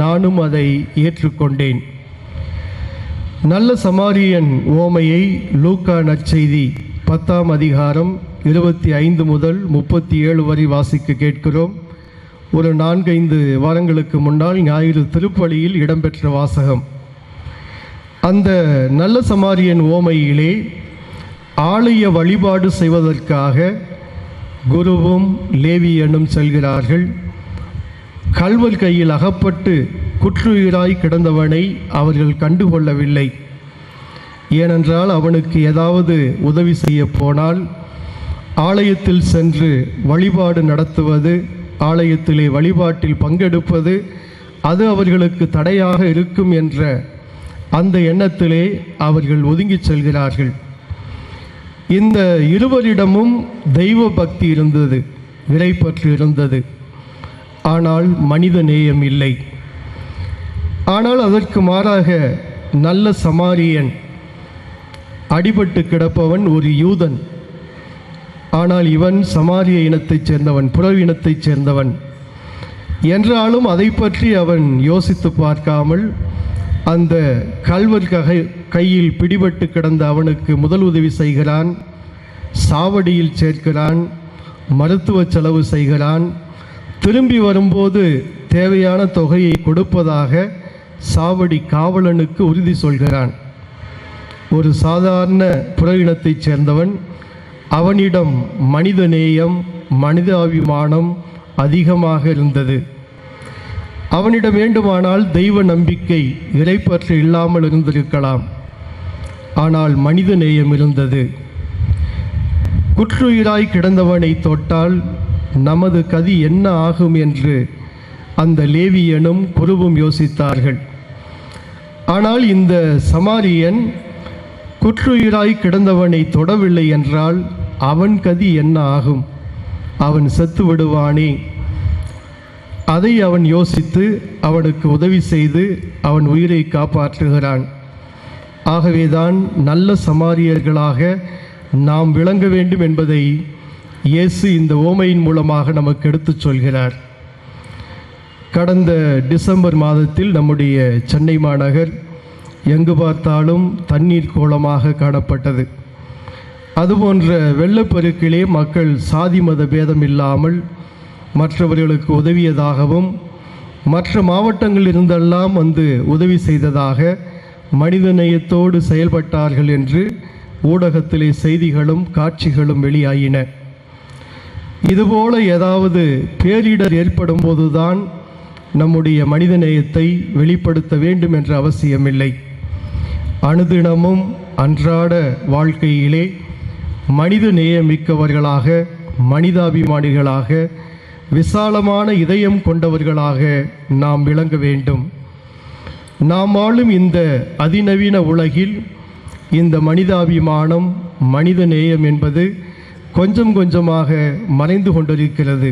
நானும் அதை ஏற்றுக்கொண்டேன். நல்ல சமாரியன் ஓமையை லூக்கா நற்செய்தி 10ஆம் அதிகாரம் 25 முதல் 37 வரை வாசிக்க கேட்கிறோம். ஒரு 4-5 வாரங்களுக்கு முன்னால் ஞாயிறு திருப்பலியில் இடம்பெற்ற வாசகம். அந்த நல்ல சமாரியன் ஓமையிலே ஆலய வழிபாடு செய்வதற்காக குருவும் லேவியனும் செல்கிறார்கள். கள்வர் கையில் அகப்பட்டு குற்றுயிராய் கிடந்தவனை அவர்கள் கண்டுகொள்ளவில்லை. ஏனென்றால் அவனுக்கு ஏதாவது உதவி செய்ய போனால் ஆலயத்தில் சென்று வழிபாடு நடத்துவது, ஆலயத்திலே வழிபாட்டில் பங்கெடுப்பது, அது அவர்களுக்கு தடையாக இருக்கும் என்ற அந்த எண்ணத்திலே அவர்கள் ஒதுங்கிச் செல்கிறார்கள். இந்த இருவரிடமும் தெய்வ பக்தி இருந்தது, இறைப்பற்று இருந்தது. ஆனால் மனித நேயம் இல்லை. ஆனால் அதற்கு மாறாக நல்ல சமாரியன், அடிபட்டு கிடப்பவன் ஒரு யூதன். ஆனால் இவன் சமாரிய இனத்தைச் சேர்ந்தவன், புற இனத்தைச் சேர்ந்தவன் என்றாலும் அதை பற்றி அவன் யோசித்து பார்க்காமல் அந்த கள்வர் கையில் பிடிபட்டு கிடந்த அவனுக்கு முதல் உதவி செய்கிறான், சாவடியில் சேர்க்கிறான், மருத்துவ செலவு செய்கிறான். திரும்பி வரும்போது தேவையான தொகையை கொடுப்பதாக சாவடி காவலனுக்கு உறுதி சொல்கிறான். ஒரு சாதாரண புற இனத்தைச் சேர்ந்தவன், அவனிடம் மனித நேயம், மனிதாபிமானம் அதிகமாக இருந்தது. அவனிடம் வேண்டுமானால் தெய்வ நம்பிக்கை, இறைப்பற்று இல்லாமல் இருந்திருக்கலாம். ஆனால் மனித நேயம் இருந்தது. குற்றுயிராய் கிடந்தவனை தொட்டால் நமது கதி என்ன ஆகும் என்று அந்த லேவியனும் குருவும் யோசித்தார்கள். ஆனால் இந்த சமாரியன் குற்றுயிராய் கிடந்தவனை தொடவில்லை என்றால் அவன் கதி என்ன ஆகும்? அவன் செத்து விடுவானே. அதை அவன் யோசித்து அவனுக்கு உதவி செய்து அவன் உயிரை காப்பாற்றுகிறான். ஆகவேதான் நல்ல சமாரியர்களாக நாம் விளங்க வேண்டும் என்பதை இயேசு இந்த ஓமையின் மூலமாக நமக்கு எடுத்துச் சொல்கிறார். கடந்த டிசம்பர் மாதத்தில் நம்முடைய சென்னை மாநகர் எங்கு பார்த்தாலும் தண்ணீர் கோலமாக காணப்பட்டது. அதுபோன்ற வெள்ளப்பெருக்கிலே மக்கள் சாதி மத பேதம் இல்லாமல் மற்றவர்களுக்கு உதவியதாகவும் மற்ற மாவட்டங்களிலிருந்தெல்லாம் வந்து உதவி செய்ததாக மனிதநேயத்தோடு செயல்பட்டார்கள் என்று ஊடகத்திலே செய்திகளும் காட்சிகளும் வெளியாயின. இதுபோல ஏதாவது பேரிடர் ஏற்படும் போதுதான் நம்முடைய மனிதநேயத்தை வெளிப்படுத்த வேண்டும் என்ற அவசியமில்லை. அனுதினமும் அன்றாட வாழ்க்கையிலே மனித நேயமிக்கவர்களாக, மனிதாபிமானிகளாக, விசாலமான இதயம் கொண்டவர்களாக நாம் விளங்க வேண்டும். நாம் வாழும் இந்த அதிநவீன உலகில் இந்த மனிதாபிமானம், மனித நேயம் என்பது கொஞ்சம் கொஞ்சமாக மறைந்து கொண்டிருக்கிறது.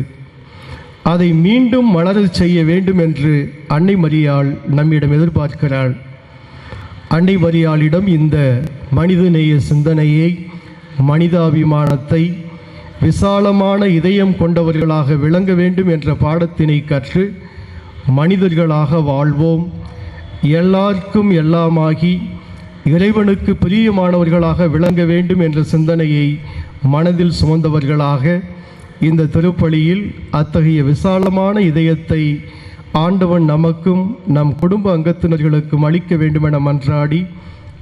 அதை மீண்டும் மலரச் செய்ய வேண்டும் என்று அன்னை மரியாள் நம்மிடம் எதிர்பார்க்கிறாள். அன்னை மரியாளிடம் இந்த மனிதநேய சிந்தனையை, மனிதாபிமானத்தை, விசாலமான இதயம் கொண்டவர்களாக விளங்க வேண்டும் என்ற பாடத்தினை கற்று மனிதர்களாக வாழ்வோம். எல்லாருக்கும் எல்லாமாகி இறைவனுக்கு பிரியமானவர்களாக விளங்க வேண்டும் என்ற சிந்தனையை மனதில் சுமந்தவர்களாக இந்த திருப்பலியில் அத்தகைய விசாலமான இதயத்தை ஆண்டவன் நமக்கும் நம் குடும்ப அங்கத்தினர்களுக்கும் அளிக்க வேண்டுமென மன்றாடி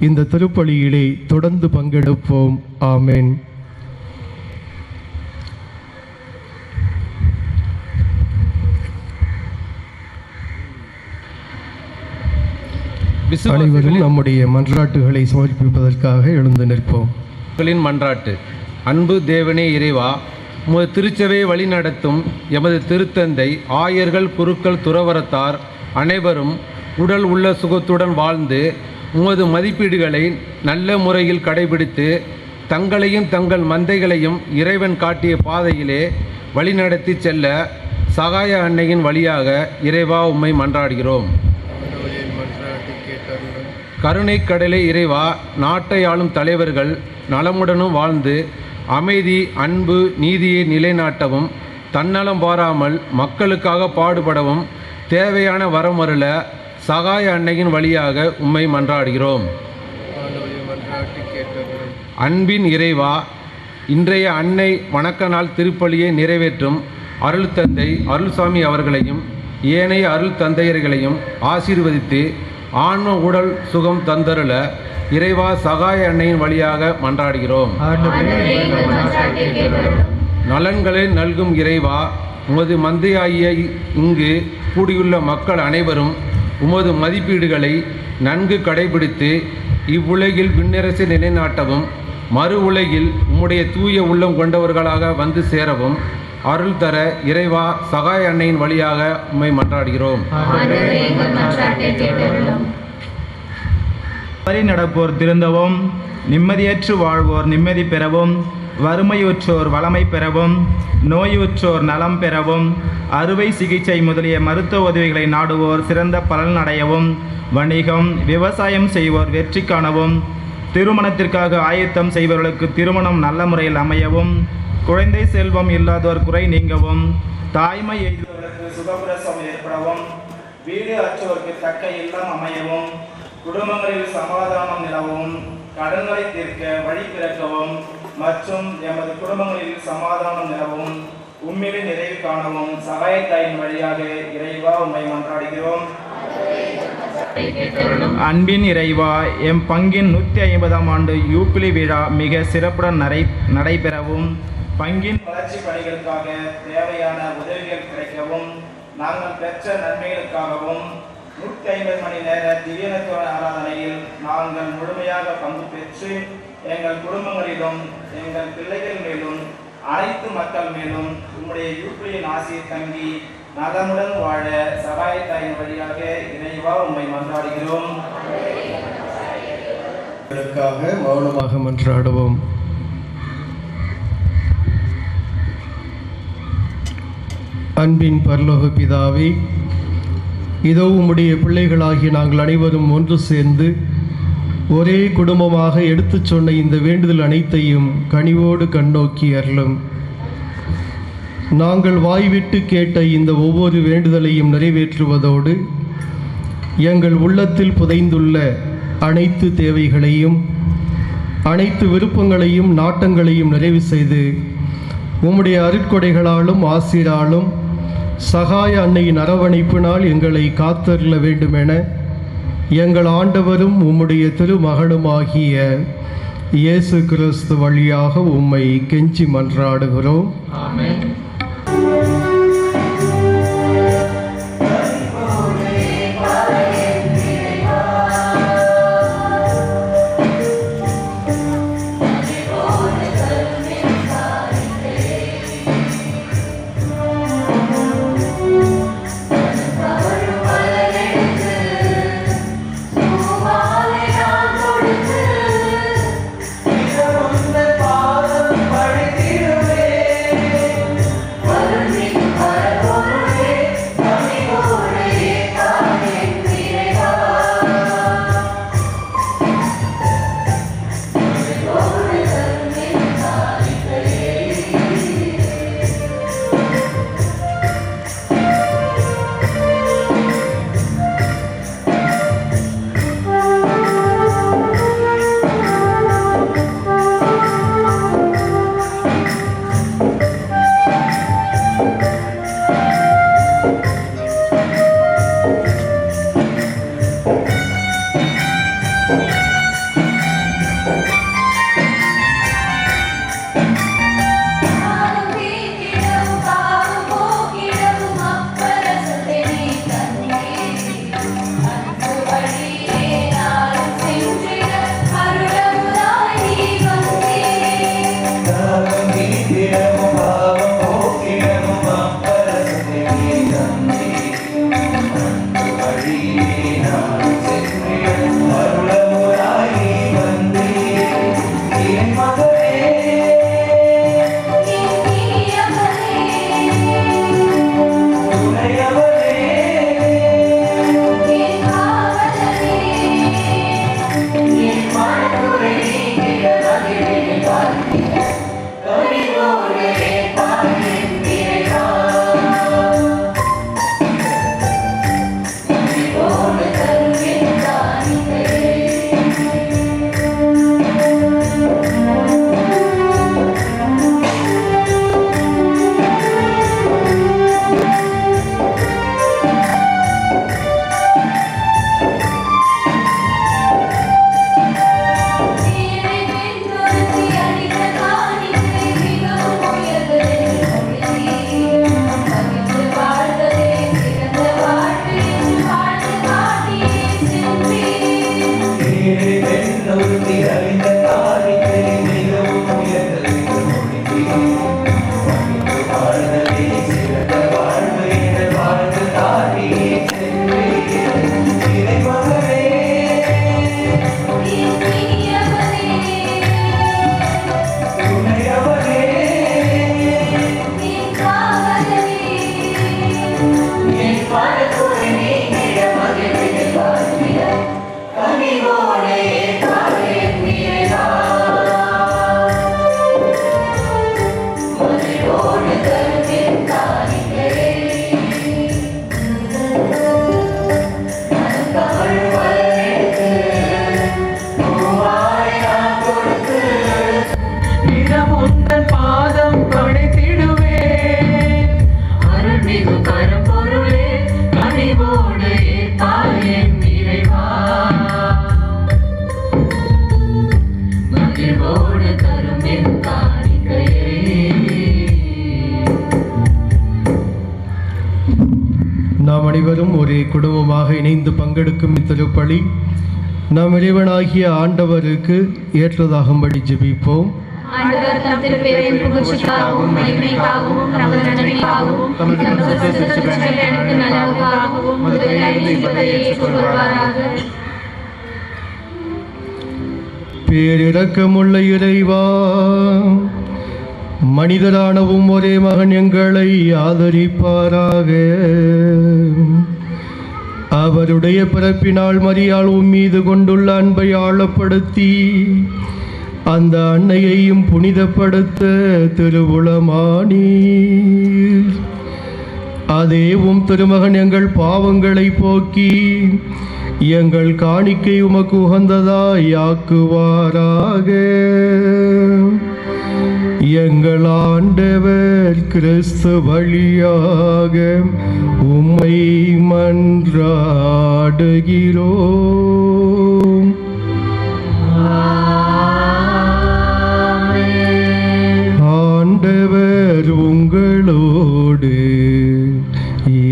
இந்த திருப்பலியிலே தொடர்ந்து பங்கெடுப்போம். ஆமேன். அனைவரும் நம்முடைய மன்றாட்டுகளை சமர்ப்பிப்பதற்காக எழுந்து நிற்போம். மன்றாட்டு. அன்பு தேவனே இறைவா, உமது திருச்சபை வழி நடத்தும் எமது திருத்தந்தை, ஆயர்கள், குருக்கள், துறவரத்தார் அனைவரும் உடல் உள்ள சுகத்துடன் வாழ்ந்து உமது மதிப்பீடுகளை நல்ல முறையில் கடைபிடித்து தங்களையும் தங்கள் மந்தைகளையும் இறைவன் காட்டிய பாதையிலே வழிநடத்தி செல்ல சகாய அன்னையின் வழியாக இறைவா உம்மை மன்றாடுகிறோம். கருணை கடலே இறைவா, நாட்டை ஆளும் தலைவர்கள் நலமுடனும் வாழ்ந்து அமைதி, அன்பு, நீதியை நிலைநாட்டவும் தன்னலம் பாராமல் மக்களுக்காக பாடுபடவும் தேவையான வரமருள சகாய அன்னையின் வழியாக உம்மை மன்றாடுகிறோம். அன்பின் இறைவா, இன்றைய அன்னை வணக்க நாள் திருப்பலியை நிறைவேற்றும் அருள் தந்தை அருள்சாமி அவர்களையும் ஏனைய அருள் தந்தையர்களையும் ஆசீர்வதித்து ஆன்ம உடல் சுகம் தந்தருள இறைவா சகாய அன்னையின் வழியாக மன்றாடுகிறோம். நலன்களை நல்கும் இறைவா, உமது மந்தையாகிய இங்கு கூடியுள்ள மக்கள் அனைவரும் உமது மதிப்பீடுகளை நன்கு கடைபிடித்து இவ்வுலகில் விண்ணரசை நிலைநாட்டவும் மறு உலகில் உம்முடைய தூய உள்ளம் கொண்டவர்களாக வந்து சேரவும் அருள் தர இறைவா சகாய அன்னையின் வழியாக உம்மை மன்றாடுகிறோம். வழி நடப்போர் திருந்தவும், நிம்மதியற்று வாழ்வோர் நிம்மதி பெறவும், வறுமையுற்றோர் வளமை பெறவும், நோயுற்றோர் நலம் பெறவும், அறுவை சிகிச்சை முதலிய மருத்துவ உதவிகளை நாடுவோர் சிறந்த பலன் அடையவும், வணிகம் விவசாயம் செய்வோர் வெற்றி காணவும், திருமணத்திற்காக ஆயத்தம் செய்பவர்களுக்கு திருமணம் நல்ல முறையில் அமையவும், குழந்தை செல்வம் இல்லாதோர் குறை நீங்கவும், தாய்மை எய்துவதற்கு சுகப்பிரசவம் ஏற்படவும், வீடு அற்றோருக்கு தக்க இல்லம் அமையவும், குடும்பங்களில் சமாதானம் நிலவும், கடன்களை தீர்க்க வழி பிறக்கவும் மற்றும் எமது குடும்பங்களில் சமாதானம் நிலவும் உண்மையிலே நிறைவு காணவும் சகாயத்தாயின் வழியாக இறைவா உம்மை மன்றாடுகிறோம். அன்பின் இறைவா, எம் பங்கின் 150ஆம் ஆண்டு யூபிலி விழா மிக சிறப்புடன் நடைபெறவும், பங்கின் வளர்ச்சி பணிகளுக்காக தேவையான உதவிகள் கிடைக்கவும், நாங்கள் பெற்ற நன்மைகளுக்காகவும் 150 மணி நேர திவ்யநத்துவ ஆராதனையில் நாங்கள் முழுமையாக பங்கு பெற்று எங்கள் குடும்பங்களிலும் எங்கள் பிள்ளைகள் மேலும் அனைத்து மக்கள் மேலும் உம்முடைய யூபிலியின் ஆசியை தங்கி நலமுடன் வாழ சகாயத்தாயின் வழியாக இறைவா உம்மை மன்றாடுகிறோம். மௌனமாக மன்றாடுவோம். அன்பின் பரலோக பிதாவே, இதோ உம்முடைய பிள்ளைகளாகிய நாங்கள் அனைவரும் ஒன்று சேர்ந்து ஒரே குடும்பமாக எடுத்துச் சொன்ன இந்த வேண்டுதல் அனைத்தையும் கனிவோடு கண்ணோக்கி அருளும். நாங்கள் வாய்விட்டு கேட்ட இந்த ஒவ்வொரு வேண்டுதலையும் நிறைவேற்றுவதோடு எங்கள் உள்ளத்தில் புதைந்துள்ள அனைத்து தேவைகளையும் அனைத்து விருப்பங்களையும் நாட்டங்களையும் நிறைவு செய்து உம்முடைய அருட்கொடைகளாலும் ஆசிராலும் சகாய அன்னையின் அரவணைப்பினால் எங்களை காத்தருள வேண்டுமென எங்கள் ஆண்டவரும் உம்முடைய திருமகனுமாகிய இயேசு கிறிஸ்து வழியாக உம்மை கெஞ்சி மன்றாடுகிறோம். ஆமென். நாம் அனைவரும் ஒரே குடும்பமாக இணைந்து பங்கெடுக்கும் இத்திருப்பலி நம் இறைவனாகிய ஆண்டவருக்கு ஏற்றதாகும்படி ஜெபிப்போம். ஆண்டவர் தம் திருப்பெயரின் புகழ்ச்சிக்காகவும் மகிமைக்காகவும் நமது நன்மைக்காகவும் நமது சுற்றச்சூழல் அனைத்து நலவுக்காகவும் முதலில் ஏற்றுக்கொள்வாராக. பேரிரக்கமுள்ள இறைவா, மனிதரானவும் ஒரே மகன் எங்களை ஆதரிப்பாராக. அவருடைய பிறப்பினால் மரியாள் மீது கொண்டுள்ள அன்பை ஆழப்படுத்தி அந்த அன்னையையும் புனிதப்படுத்த திருவுளமானீர். அதேவும் திருமகன் எங்கள் பாவங்களை போக்கி எங்கள் காணிக்கை உமக்கு உகந்ததாயாக்குவாராக. எங்கள் ஆண்டவர் கிறிஸ்து வழியாக உம்மை மன்றாடுகிறோம். ஆண்டவர் உங்களோடு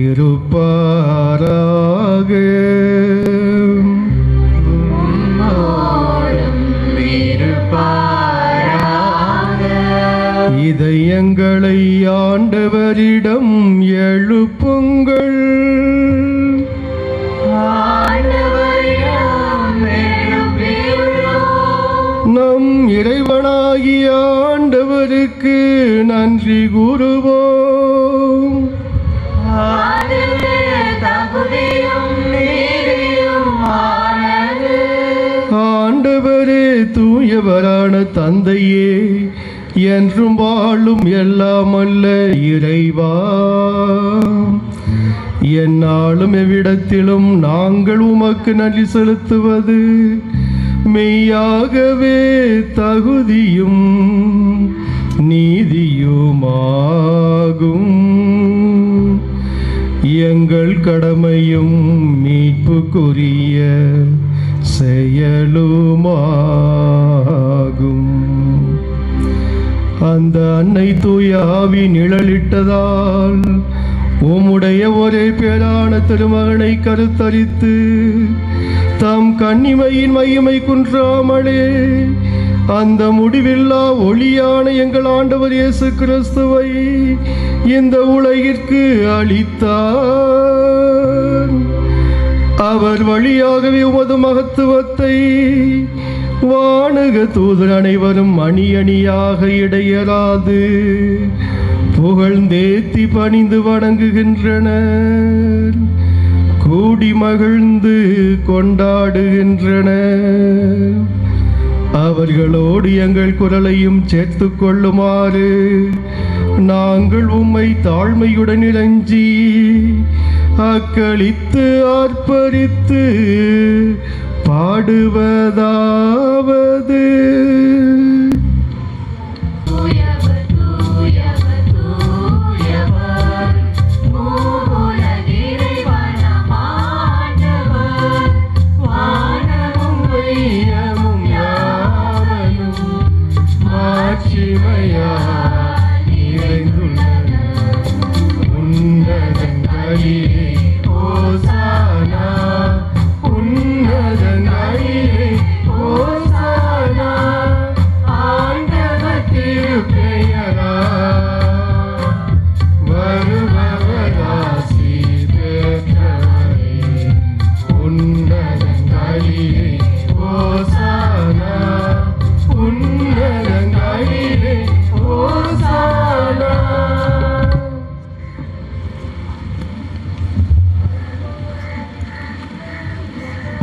இருப்பாராக. இதயங்களை ஆண்டவரிடம் எழுப்புங்கள். நம் இறைவனாகிய ஆண்டவருக்கு நன்றி கூறுவோம். ஆண்டவரே தூயவரான தந்தையே, என்றும் வாழும் எல்லாம் அல்ல இறைவா, எந்நாளும் எவ்விடத்திலும் நாங்கள் உமக்கு நன்றி செலுத்துவது மெய்யாகவே தகுதியும் நீதியுமாகும். எங்கள் கடமையும் மீட்புக்குரிய செயலுமாகும். அந்த அன்னை தூய ஆவி நிழலிட்டதால் உம்முடைய ஒரே பேரான திருமகனை கருத்தரித்து தம் கன்னிமையின் மையமை குன்றாமலே அந்த முடிவில்லா ஒளியான எங்கள் ஆண்டவர் இயேசு கிறிஸ்துவை இந்த உலகிற்கு அளித்தார். அவர் வழியாகவே உமது மகத்துவத்தை வானக தூதர் அனைவரும் அணி அணியாக இடையராது புகழ்ந்தேத்தி பணிந்து வணங்குகின்றனர், கூடி மகிழ்ந்து கொண்டாடுகின்றனர். அவர்களோடு எங்கள் குரலையும் சேர்த்து கொள்ளுமாறு நாங்கள் உம்மை தாழ்மையுடன் இறைஞ்சி அக்களித்து ஆர்ப்பரித்து பாடுவதாவது.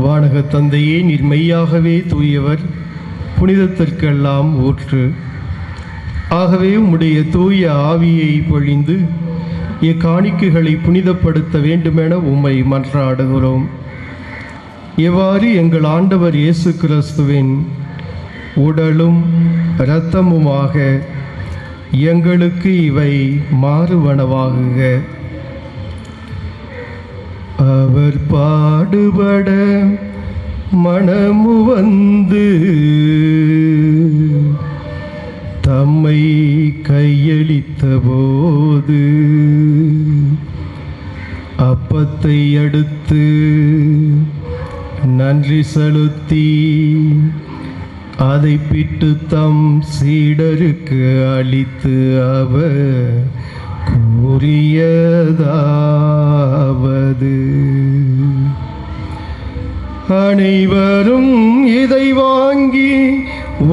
வானக தந்தையே, நீர் மெய்யாகவே தூயவர், புனிதத்திற்கெல்லாம் ஊற்று. ஆகவே உம்முடைய தூய ஆவியை பொழிந்து இக்காணிக்கைகளை புனிதப்படுத்த வேண்டுமென உம்மை மன்றாடுகிறோம். எவ்வாறு எங்கள் ஆண்டவர் இயேசு கிறிஸ்துவின் உடலும் இரத்தமுமாக எங்களுக்கு இவை மாறுவனவாகுக. அவர் பாடுபட மனமு வந்து தம்மை கையளித்த போது அப்பத்தை அடுத்து நன்றி செலுத்தி அதை பிட்டு தம் சீடருக்கு அளித்து அவர் கூறியதாவது: அனைவரும் இதை வாங்கி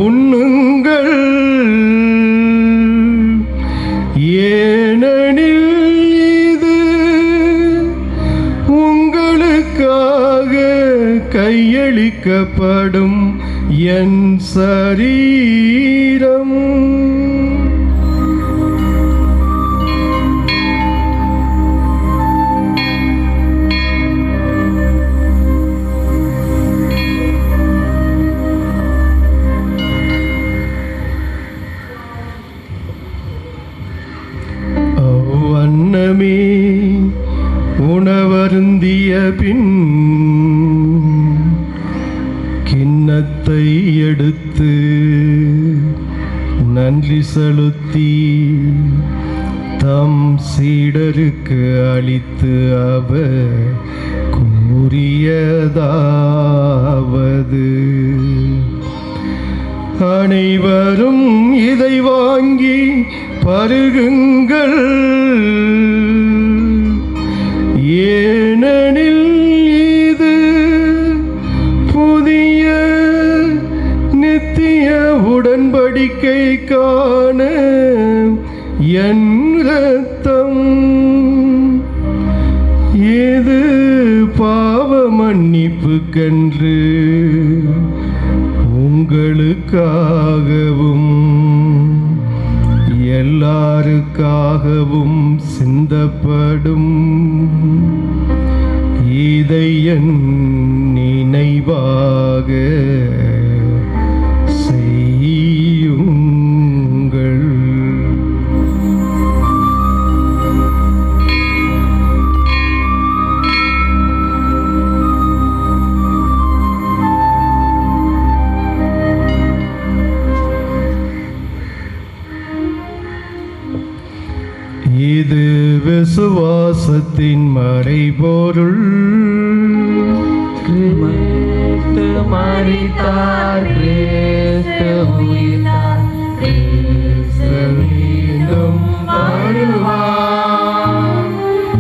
உண்ணுங்கள், அளிக்கப்படும் என் சரீரம். அவ்வண்ணமே உணவருந்திய பின் கிண்ணத்தை எடுத்து நன்றி செலுத்தி தம் சீடருக்கு அளித்து அவர் கூறியதாவது: அனைவரும் இதை வாங்கி பருகுங்கள், ஏனெனில் இது புதிய நித்திய உடன்படிக்கைக்கான என் இரத்தம். இது பாவ மன்னிப்புக்கென்று உங்களுக்காகவும் எல்லாருக்காகவும் சிந்தப்படும். இதை என் நினைவாக செய்யுங்கள். இது விசுவாசத்தின் மறைபொருள். கிறிஸ்து மரித்தார், கிறிஸ்து உயிர்த்தார், கிறிஸ்து மீண்டும் வருவார்.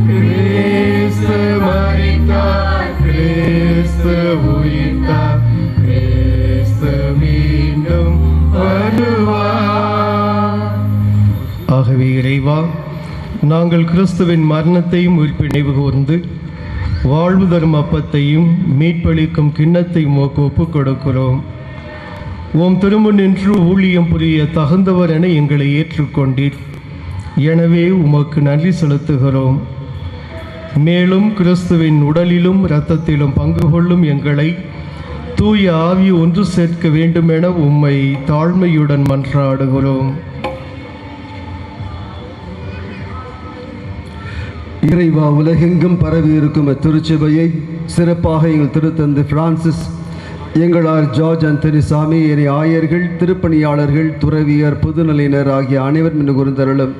கிறிஸ்து மரித்தார், கிறிஸ்து உயிர்த்தார், கிறிஸ்து மீண்டும் வருவார். ஆகவே இறைவா, நாங்கள் கிறிஸ்துவின் மரணத்தையும் உயிர்ப்பை நினைவு கூர்ந்து வாழ்வு தரும் அப்பத்தையும் மீட்பளிக்கும் கிண்ணத்தையும் உமக்கு ஒப்புக் கொடுக்கிறோம். உம் திருமுன் நின்று ஊழியம் புரிய தகுந்தவர் என எங்களை ஏற்றுக்கொண்டீர். எனவே உமக்கு நன்றி செலுத்துகிறோம். மேலும் கிறிஸ்துவின் உடலிலும் இரத்தத்திலும் பங்கு கொள்ளும் எங்களை தூய ஆவி ஒன்று சேர்க்க வேண்டுமென உம்மை தாழ்மையுடன் மன்றாடுகிறோம். இறைவா, உலகெங்கும் பரவி இருக்கும் திருச்சபையை சிறப்பாக எங்கள் திருத்தந்தை பிரான்சிஸ், எங்களார் ஜார்ஜ் அந்தனிசாமி, என ஆயர்கள், திருப்பணியாளர்கள், துறவியர், பொதுநிலையினர் ஆகிய அனைவர் மீது கூர்ந்தருளும்.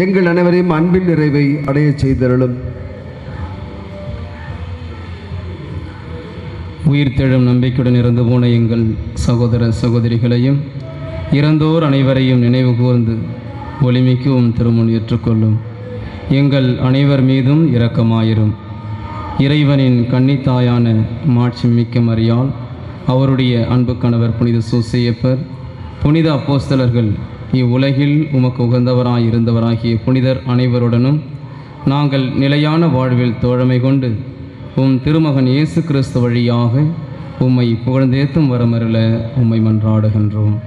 எங்கள் அனைவரையும் அன்பின் நிறைவை அடைய செய்தருளும். உயிர்த்தெழும் நம்பிக்கையுடன் இறந்து போன எங்கள் சகோதர சகோதரிகளையும் இறந்தோர் அனைவரையும் நினைவு கூர்ந்து ஒளிமிக்கும் திருமுன் ஏற்றுக்கொள்ளும். எங்கள் அனைவர் மீதும் இரக்கமாயிரும். இறைவனின் கன்னித்தாயான மாட்சிமிக்க மரியாள், அவருடைய அன்பு கணவர் புனித சூசையப்பர், புனித அப்போஸ்தலர்கள், இவ்வுலகில் உமக்கு உகந்தவராய் இருந்தவராகிய புனிதர் அனைவருடனும் நாங்கள் நிலையான வாழ்வில் தோழமை கொண்டு உம் திருமகன் இயேசு கிறிஸ்து வழியாக உம்மை புகழ்ந்தேத்தும் வரமருள உம்மை மன்றாடுகின்றோம்.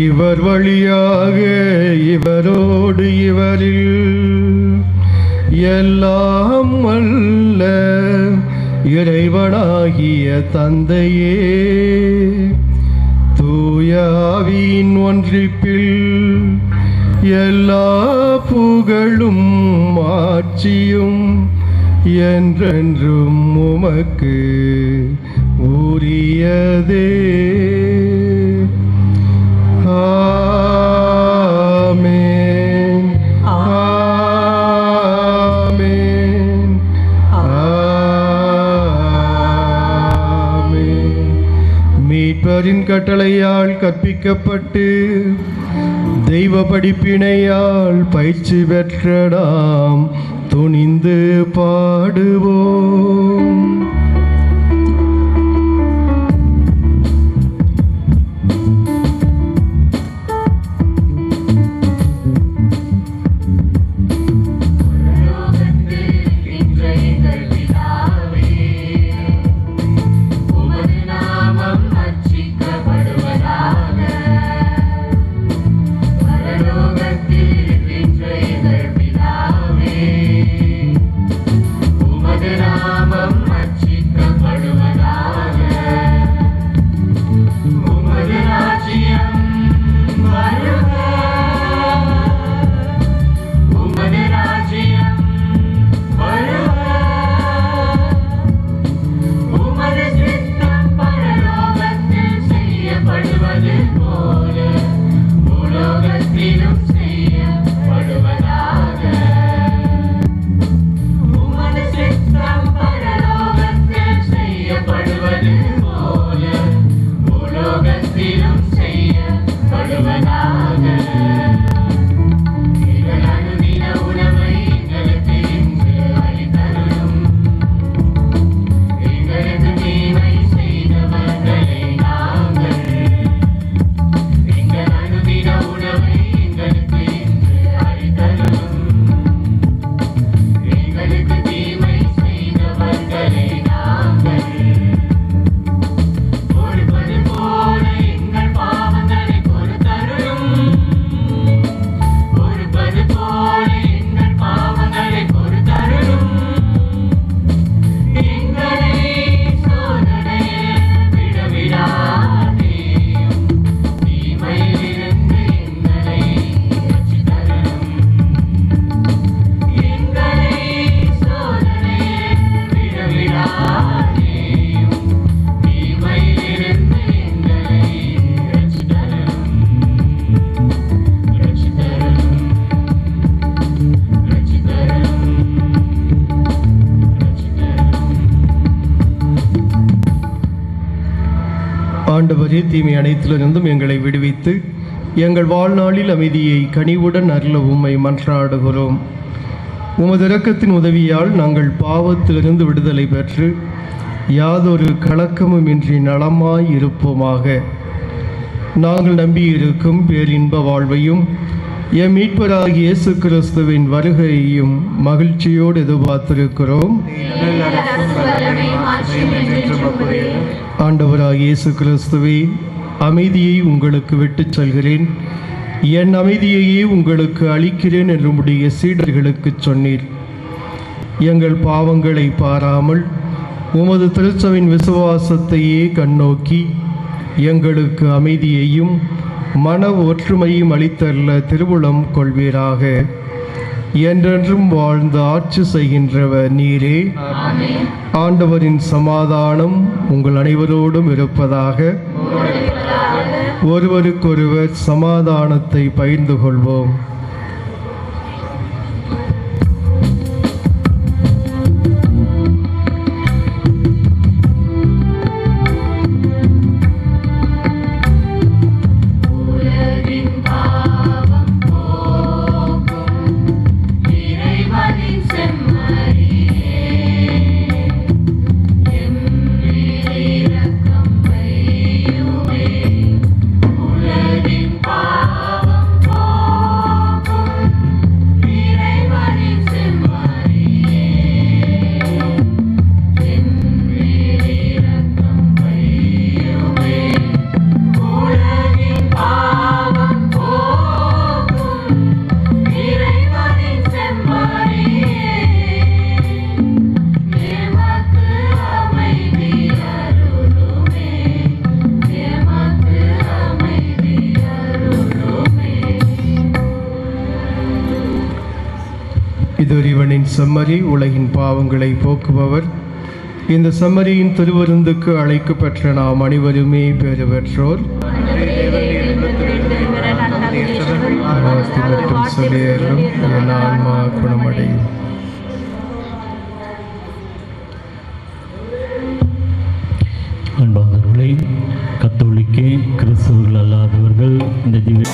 இவர் வழியாக இவரோடு இவரில் எல்லாம் வல்ல இறைவனாகிய தந்தையே, தூய ஆவியின் ஒன்றிப்பில் எல்லா புகழும் ஆட்சியும் என்றென்றும் உமக்கு உரியதே. ஆமென், ஆமென், ஆமென். மீட்பரின் கட்டளையால் கற்பிக்கப்பட்டு தெய்வ படிப்பினையால் பயிற்சி பெற்ற நாம் துணிந்து பாடுவோம். ஆண்டவரே, தீமை அனைத்திலிருந்தும் எங்களை விடுவித்து எங்கள் வாழ்நாளில் அமைதியை கனிவுடன் அருள உம்மை மன்றாடுகிறோம். உமது இரக்கத்தின் உதவியால் நாங்கள் பாவத்திலிருந்து விடுதலை பெற்று யாதொரு கலக்கமுமின்றி நலமாய் இருப்போமாக. நாங்கள் நம்பியிருக்கும் பேரின்ப வாழ்வையும் எம் மீட்பராகிய இயேசு கிறிஸ்துவின் வருகையையும் மகிழ்ச்சியோடு எதிர்பார்த்திருக்கிறோம். ஆண்டவராகிய இயேசு கிறிஸ்துவே, அமைதியை உங்களுக்கு விட்டுச் செல்கிறேன், என் அமைதியையே உங்களுக்கு அளிக்கிறேன் என்று உம்முடைய சீடர்களுக்கு சொன்னீர். எங்கள் பாவங்களை பாராமல் உமது திருச்சபையின் விசுவாசத்தையே கண்ணோக்கி எங்களுக்கு அமைதியையும் மன ஒற்றுமையும் அளித்தருள திருவுளம் கொள்வீராக. என்றென்றும் வாழ்ந்து ஆட்சி செய்கின்றவர் நீரே. ஆண்டவரின் சமாதானம் உங்கள் அனைவரோடும் இருப்பதாக. ஒருவருக்கொருவர் சமாதானத்தை பகிர்ந்து கொள்வோம். இதொருவனின் செம்மறி, உலகின் பாவங்களை போக்குபவர். இந்த செம்மறியின் திருவிருந்துக்கு அழைக்கப்பெற்ற நாம் அனைவருமே பேறு பெற்றோர். மட்டும் சொல்லியேறும் என் ஆன்மா குணமடையும். அன்பானவர்களே, கத்தோலிக்க கிறிஸ்தவர்கள் அல்லாதவர்கள் இந்த திவ்ய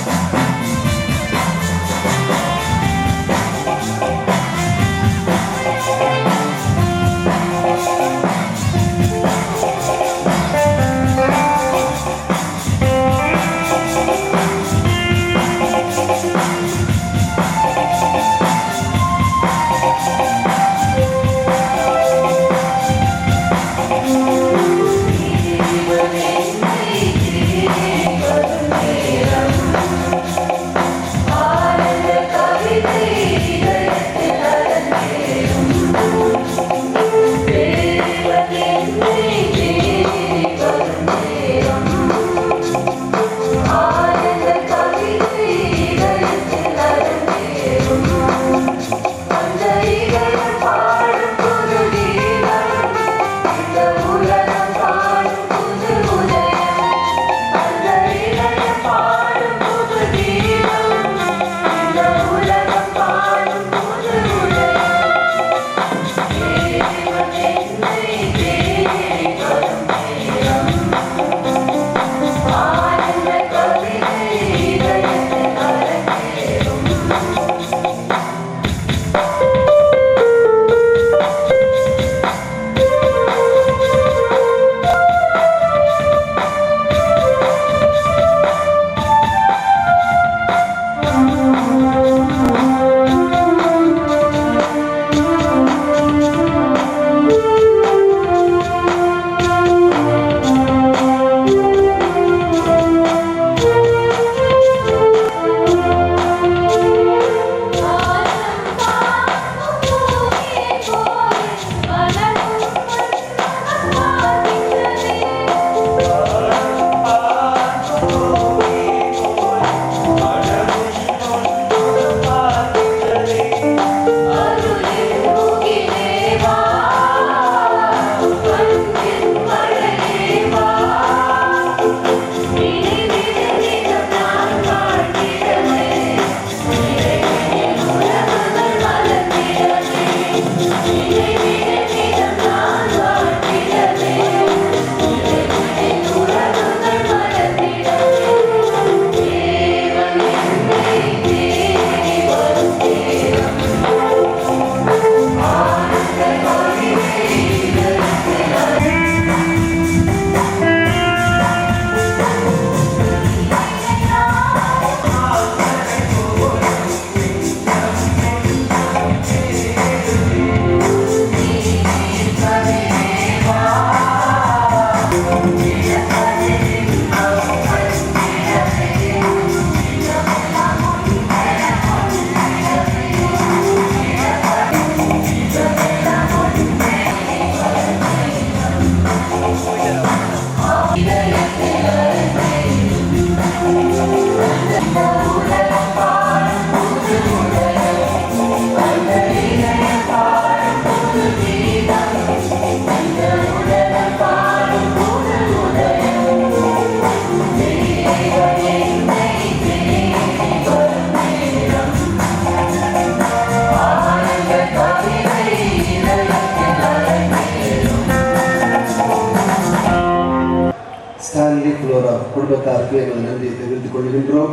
குடும்பத்தாருக்கு எமது நன்றியை தெரிவித்துக் கொள்கின்றோம்.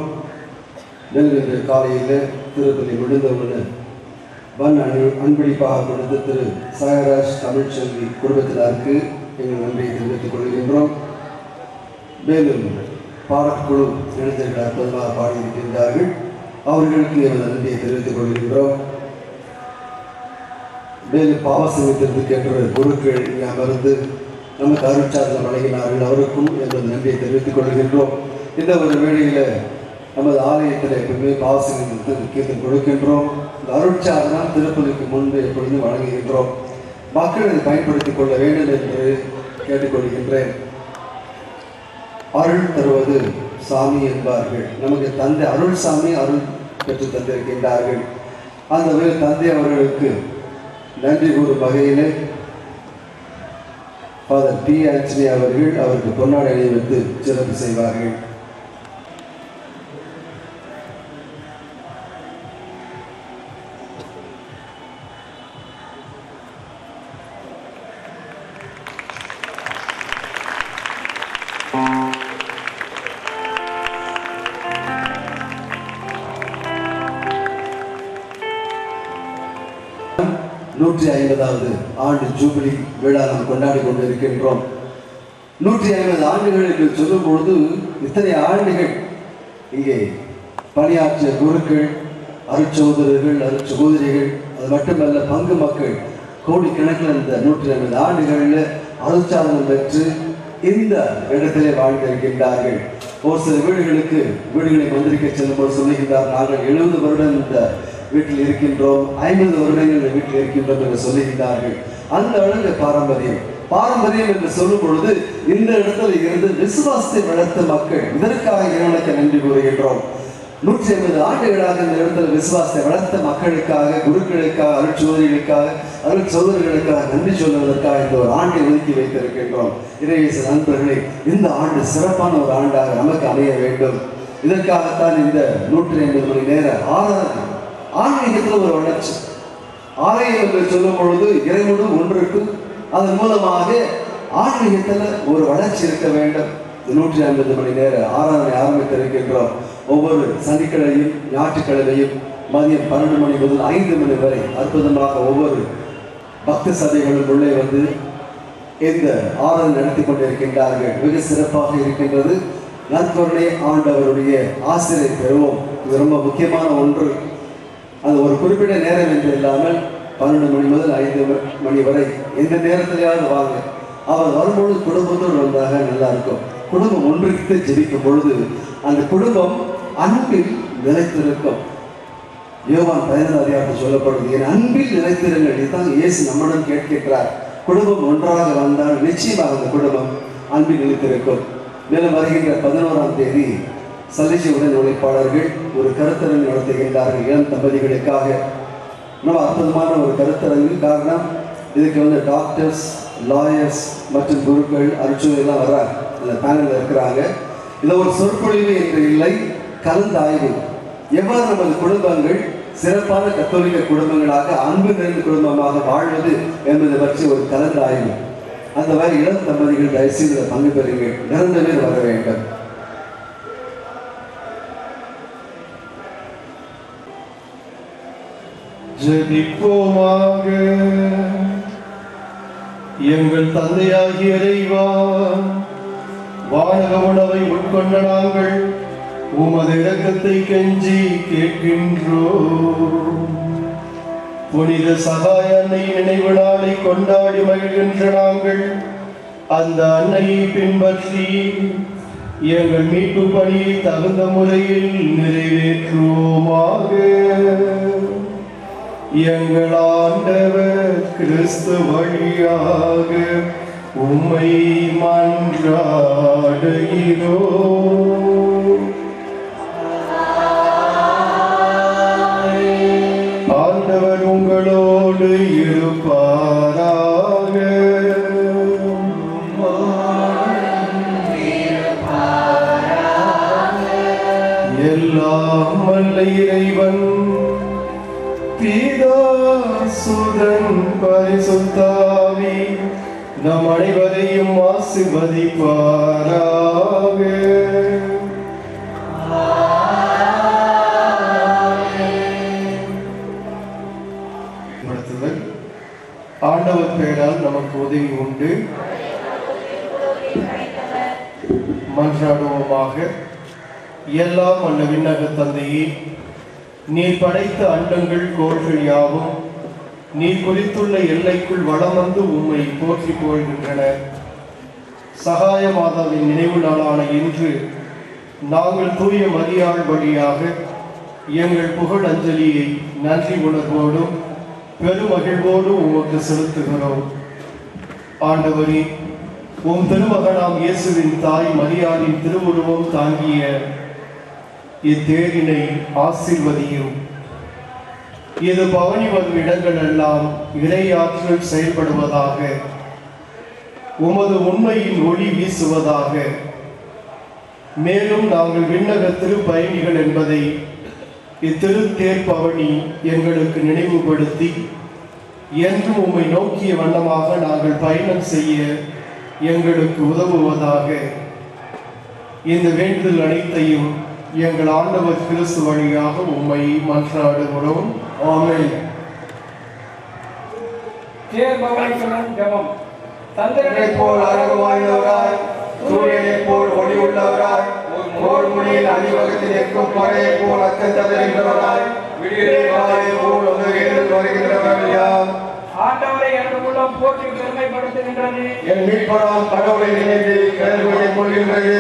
மேலும் இன்று காலையில் திருப்பதி விழுந்தவுடன் அன்பளிப்பாக கொடுத்த திரு சாயராஜ் தமிழ்ச்செல்வி குடும்பத்தினருக்கு எங்கள் நன்றியை தெரிவித்துக் கொள்கின்றோம். மேலும் பாடக்குழு இளைஞர்கள் அற்புதமாக பாடியிருக்கின்றார்கள், அவர்களுக்கு எமது நன்றியை தெரிவித்துக் கொள்கின்றோம். மேலும் பாவசங்கத்திற்கு என்ற குருக்கள் இங்கே அமர்ந்து நமக்கு அருட்சாதனம் வழங்கினார்கள், அவருக்கும் எமது நன்றியை தெரிவித்துக் கொள்கின்றோம். இந்த ஒரு வேளையில் நமது ஆலயத்தில் எப்பவுமே பாவசங்கத்திற்கு முக்கியத்துவம் கொடுக்கின்றோம். இந்த அருட்சாதனம் திருப்பதிக்கு முன்பு எப்பொழுதும் வழங்குகின்றோம். மக்கள் இதை பயன்படுத்திக் கொள்ள வேண்டும் என்று கேட்டுக்கொள்கின்றேன். அருள் தருவது சாமி என்பார்கள். நமக்கு தந்தை அருள் சாமி அருள் பெற்று தந்திருக்கின்றார்கள். அந்த வகையில் தந்தை அவர்களுக்கு நன்றி கூறும் வகையிலே ஃபாதர் டி ஆண்டனி அவர்கள் அவருக்கு பொன்னாடை அணிவித்து சிறப்பு செய்வார்கள். நூற்றி 50வது ஆண்டு ஜூபிலி விழா நாம் கொண்டாடி கொண்டிருக்கின்றோம். 150 ஆண்டுகள் என்று சொல்லும் பொழுது இத்தனை ஆண்டுகள் இங்கே பணியாற்றிய குருக்கள், அருட்சகோதரர்கள், அருட்சகோதரிகள், அது மட்டுமல்ல பங்கு மக்கள் கோடிக்கணக்கில் இந்த 150 ஆண்டுகளில் அருட்சாதனம் பெற்று இந்த இடத்திலே வாழ்ந்திருக்கின்றார்கள். ஒரு சில வீடுகளை மந்திரிக்க செல்லும்போது சொல்லுகின்றார், நாங்கள் 70 வருடம் இந்த வீட்டில் இருக்கின்றோம், 50 வருடங்கள் இந்த வீட்டில் இருக்கின்றோம் என்று சொல்லுகின்றார்கள். அந்த அளவுக்கு பாரம்பரியம் என்று சொல்லும் பொழுது இந்த இடத்துல இருந்து விசுவாசத்தை வளர்த்த மக்கள், இதற்காக இறைவனுக்கு நன்றி கூறுகின்றோம். 150 ஆண்டுகளாக இந்த இடத்துல விசுவாசத்தை வளர்த்த மக்களுக்காக, குருக்களுக்காக, அருட்சோதரிகளுக்காக, அருட்சோதரிகளுக்காக நன்றி சொல்வதற்காக இந்த ஒரு ஆண்டை ஒதுக்கி வைத்திருக்கின்றோம். இறையேசு நண்பர்களே, இந்த ஆண்டு சிறப்பான ஒரு ஆண்டாக நமக்கு அமைய வேண்டும். இதற்காகத்தான் இந்த 150 மணி நேர ஆராதனை. ஆன்மீகத்தில் ஒரு வளர்ச்சி, ஆலயம் என்று சொல்லும் பொழுது இறைவனோடு ஒன்றுக்கு, அதன் மூலமாக ஆன்மீகத்தில் ஒரு வளர்ச்சி இருக்க வேண்டும். 150 மணி நேர ஆராதனை ஆரம்பித்திருக்கின்றோம். ஒவ்வொரு சனிக்கிழமையும் ஞாயிற்றுக்கிழமையும் மதியம் 12 மணி முதல் 5 மணி வரை அற்புதமாக ஒவ்வொரு பக்த சபைகளும் உள்ளே வந்து இந்த ஆராதனை நடத்தி கொண்டிருக்கின்றார்கள். மிக சிறப்பாக இருக்கின்றது. நற்கருணை ஆண்டவருடைய ஆசிரியை பெறுவோம். இது ரொம்ப முக்கியமான ஒன்று. அது ஒரு குறிப்பிட்ட நேரம் என்று இல்லாமல் 12 மணி முதல் 5 மணி வரை எந்த நேரத்திலேயாவது வாங்க. அவர் வரும்பொழுது குடும்பத்தோடு வந்தாக நல்லா இருக்கும். குடும்பம் ஒன்றுக்கு ஜெபிக்கும் பொழுது அந்த குடும்பம் அன்பில் நிலைத்திருக்கும். யோவான் 15 அதிகாரத்தில் சொல்லப்படுது, என் அன்பில் நிலைத்திருங்கள். இதுதான் இயேசு நம்முடன் கேட்கிறார். குடும்பம் ஒன்றாக வந்தால் நிச்சயமாக அந்த குடும்பம் அன்பில் நிலைத்திருக்கும். மேலும் வருகின்ற 11ஆம் தேதி சல்லிசி உடன் உழைப்பாளர்கள் ஒரு கருத்தரங்கு நடத்துகின்றார்கள் இளம் தம்பதிகளுக்காக. ரொம்ப அற்புதமான ஒரு கருத்தரங்கு. காரணம், இதுக்கு டாக்டர்ஸ், லாயர்ஸ் மற்றும் குருக்கள், அருட்சோதரிலாம் வர்றாங்க, அந்த பேனலில் இருக்கிறாங்க. இதில் ஒரு சொற்பொழிவு என்று இல்லை, கலந்தாய்வு. எவ்வாறு நமது குடும்பங்கள் சிறப்பான கத்தோலிக்க குடும்பங்களாக, அன்பு நிறைந்த குடும்பமாக வாழ்வது என்பதை பற்றி ஒரு கலந்தாய்வு. அந்த மாதிரி இளம் தம்பதிகள் தயவுசெய்து பங்கு பெறுங்கள். 2 பேர் வர வேண்டும். ஜெபிப்போமாக. எங்கள் தந்தையாகிய இறைவா, வானக உணவை உட்கொண்ட நாங்கள் உமது இரக்கத்தை கெஞ்சி கேட்கின்றோம். புனித சகாய அன்னை நினைவு நாளை கொண்டாடி மகிழ்கின்ற நாங்கள் அந்த அன்னையை பின்பற்றி எங்கள் மீட்பு பணியை தகுந்த முறையில் நிறைவேற்றுவோமாக. எங்கள் ஆண்டவர் கிறிஸ்து வழியாக உம்மை மன்றாடுகிறோம். ஆண்டவர் உங்களோடு இருப்பாராக. எல்லாம் வல்ல இறைவன் பிதா, சுதன், பரிசுத்தாவி நம் அனைவரையும் ஆசீர்வதிப்பாராக. செலுத்துதல். ஆண்டவர் பெயரால் நமக்கு உதவி உண்டு. மன்றாடுவோமாக. எல்லாம் வல்ல விண்ணக தந்தையே, நீர் படைத்த அண்டங்கள் கோள்கள் யாவும் நீர் குறித்துள்ள எல்லைக்குள் வளம் வந்து உம்மை போற்றி புகழ்கின்றன. சகாய மாதாவின் நினைவு நாளான இன்று நாங்கள் தூய மரியாள் வழியாக எங்கள் புகழ் அஞ்சலியை நன்றி உணர்வோடும் பெருமகிழ்வோடும் உமக்கு செலுத்துகிறோம். ஆண்டவரே, உம் திருமகனாம் இயேசுவின் தாய் மரியாளின் திருவுருவம் தாங்கிய இத்தேரினை ஆசீர்வதியும். இது பவனி வரும் இடங்கள் எல்லாம் இறையாற்றல் செயல்படுவதாக, உமது உண்மையின் ஒளி வீசுவதாக. மேலும் நாங்கள் விண்ணக திருப்பயணிகள் என்பதை இத்திருத்தேர் பவனி எங்களுக்கு நினைவுபடுத்தி என்றும் உம்மை நோக்கிய வண்ணமாக நாங்கள் பயணம் செய்ய எங்களுக்கு உதவுவதாக. இந்த வேண்டுதல் அனைத்தையும் எங்கள் ஆண்டவர் கிறிஸ்து வழியாக உம்மை மன்றாடுகிறோம். ஆமென். சந்திரனை போல் அழகு வாய்ந்தவராய், சூரியனை போல் ஒளி உள்ளவராய், போர் மொழியில் அணிவகத்தில் நிற்கும் படையை போல் அச்சத்தவராய், விடியலை போல் வருகின்றவர் யார்? ஆண்டவரை எனது உள்ளம் போற்றி பெருமைப்படுத்துகின்றது. என் மீட்பராம் கடவுளை நினைத்து கருவியை கொள்கின்றது.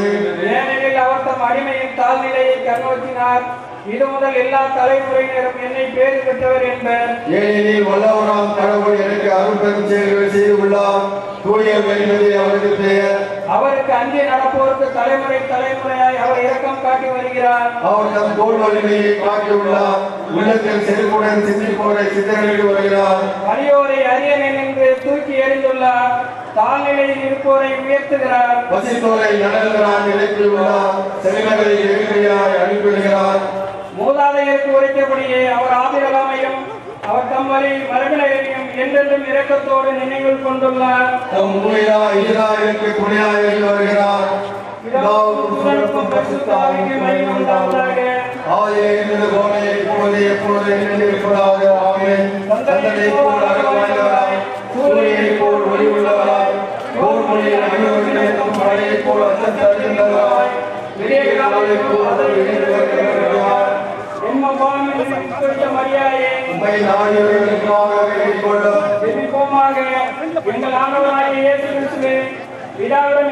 ஏனெனில் அவர் தம் அடிமையின் தாழ்நிலையை கண்ணோக்கினார். இது முதல் எல்லா தலைமுறையினரும் என்னை பேறு பெற்றவர் என்பர். ஏனெனில் வல்லவராம் கடவுள் எனக்கு அருள்பெரும் செயல்கள் செய்துள்ளார். தூயர் என்பது அவருக்கு பெயர். அவருக்கு அஞ்சி நடப்போருக்கு தலைமுறை தலைமுறையாய் அவர் இரக்கம் காட்டி வருகிறார். அவர் தம் தோல் வலிமையை காட்டியுள்ளார். உள்ளத்தில் செருக்குடன் சிந்திப்போரை சித்தரித்து வருகிறார். வலியோரை அரியணை நின்று தூக்கி எறிந்துள்ளார். தாழ்நிலையில் இருப்போரை உயர்த்துகிறார். பசித்தோரை நடல்களால் நிலைத்துள்ளார். செல்வங்களை எளிமையாய் அனுப்பிவிடுகிறார். மூதாதையருக்கு உரைத்தபடியே அவர் ஆபிரகாமையும் அவர் தம் வழி மரபினரையும் என்றென்றும் இரக்கத்தோடு நினைவில் கொண்டுள்ளார். தம் இஸ்ராயேலுக்கு துணையாக வருகிறார். சூரியனை போல் ஒளி உள்ளவராய், போர் மொழியில் அணிவகுக்கும் படையை போல் அச்சம் தருகின்றவராய்,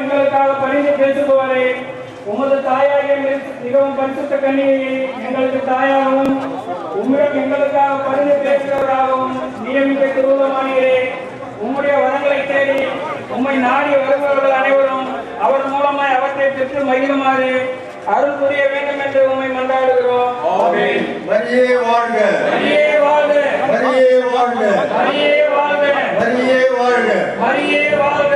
எங்களுக்காக பணிந்து பேசுபவரை, உமது தாயாகிய மிகவும் பரிசுத்த கன்னிகையை எங்களுக்கு தாயாகவும் உம்மிடம் எங்களுக்காக பணிந்து பேசுகிறவராகவும் நியமிக்க திருவுளமானீரே. உம்முடைய வரங்களை தேடி உம்மை நாடி வருபவர்கள் அனைவரும் அவர் மூலமாய் அவற்றை பெற்று மகிழுமாறு அருள் புரிய வேண்டும் என்று உம்மை மன்றாடுகிறோம். ஆமென். மரியே வாழ்க, மரியே வாழ்க, மரியே வாழ்க, மரியே வாழ்க, மரியே வாழ்க, மரியே வாழ்க.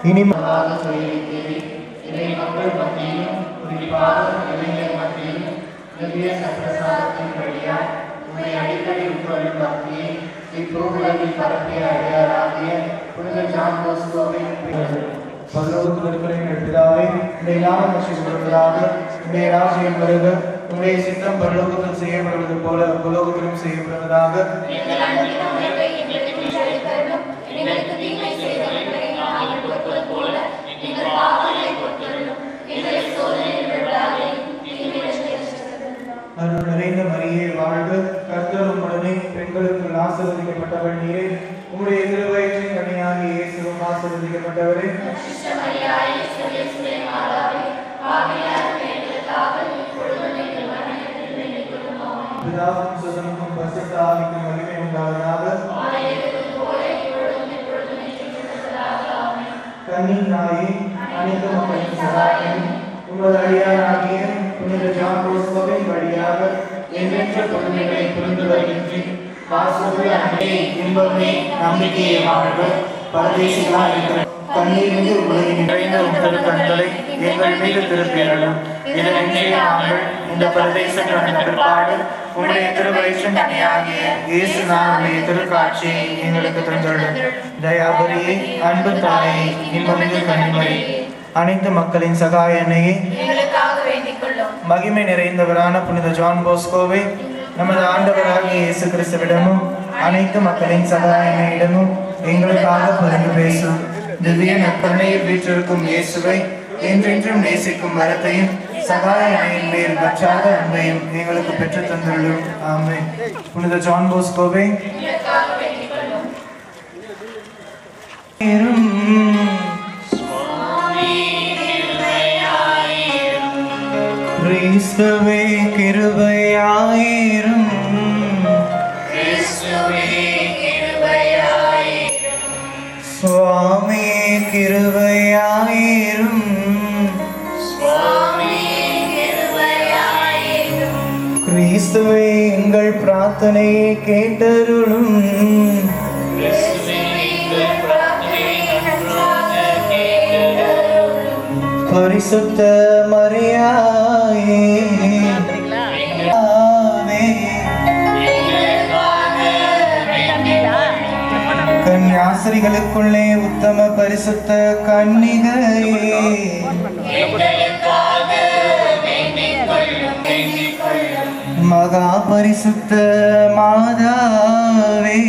இனி மக்கள் மத்தியிலும் குறிப்பாக இளைஞர் மத்தியிலும் நிதிய சட்டசாரத்தின் வழியாய் உன்னை அடிக்கடி உட்கொள்ளும் பக்தியை இப்பூவுலகில் பரப்பிய அடையாளாகிய புனித ஜான் போஸ்கோவின் பரலோகத்தில் இருக்கிற எங்கள் பிதாவே, உடைய நாமம் ரட்சிக்கப்படுவதாக, உடைய ராஜ்யம் வருக, உடைய சித்தம் பரலோகத்தில் செய்யப்படுவது போல உலோகத்திலும் செய்யப்படுவதாக. அருள் நிறைந்த மரியே வாழ்க, கர்த்தர் உம்முடனே, பெண்களுக்கு ஆசீர்வதிக்கப்பட்டவள் நீரே, உம்முடைய திருவயிற்றின் கனியாகிய இயேசுவும் ஆசீர்வதிக்கப்பட்டவரே. பிதாவுக்கும் சுதனுக்கும் பரிசுத்த ஆவிக்கும் மகிமை உண்டாவதாக. கன்னியின் தாயே, அனைத்து மக்களின் சகாயம், உமது அடியாராகிய புனித ஜான் போஸ்கோவின் வழியாக எண்ணற்ற கொடுமைகளை புரிந்து வருகின்றி பாசுர அன்பே, இன்பமே, நம்பிக்கையை வாழ்க. பரதேசிகளாய் இருக்கிற கண்ணீரிலிருந்து உலகின் நிறைந்த உங்கள் கண்களை எங்கள் மீது திருப்பியறலும். இதனின்றே நாங்கள் இந்த பிரதேசம் கடந்த பிற்பாடு உம்முடைய திருவயிற்றின் கனியாகிய இயேசு நாளுடைய திருக்காட்சியை எங்களுக்கு தந்துள்ளது. தயாபரியே, அன்பு தாயே, இன்பமிகு கன்னிமரி, அனைத்து மக்களின் சகாயனையே, மகிமை நிறைந்தவரான புனித ஜான் போஸ்கோவை, நமது ஆண்டவராகிய இயேசு கிறிஸ்துவிடமும் அனைத்து மக்களின் சகாயனையிடமும் எங்களுக்காக பரிந்து பேசும். திவ்ய நற்கருணையில் வீற்றிருக்கும் இயேசுவை என்றென்றும் நேசிக்கும் வரத்தையும் சகாயனையின் மேல் வற்றாத அன்பையும் எங்களுக்கு பெற்று தந்துள்ளோம். ஆமென். புனித ஜான் போஸ்கோவை கிறிஸ்துவே கிருபையாயிரும், சுவாமி கிருபையாயிரும், கிறிஸ்துவே எங்கள் பிரார்த்தனையை கேட்டருளும், பரிசுத்த மரியாயே கன்னியாஸ்திரிகளுக்குள்ளே உத்தம பரிசுத்த கன்னிகையே, மகா பரிசுத்த மாதாவே,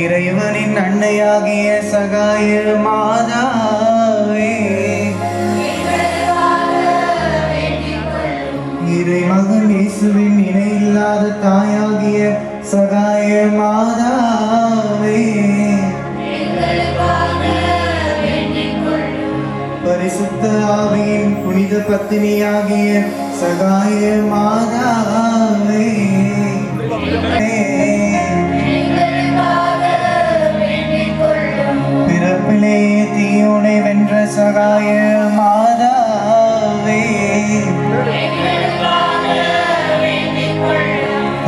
இறைவனின் அன்னையாகிய சகாய மாதாவே, இறைமகன் இயேசுவின் இணையில்லாத தாயாகிய சகாய மாதாவே, பரிசுத்த ஆவியின் புனித பத்தினியாகிய சகாய மாதாவே, பிறப்பிலே தீயோனை வென்ற சகாய மாதாவே,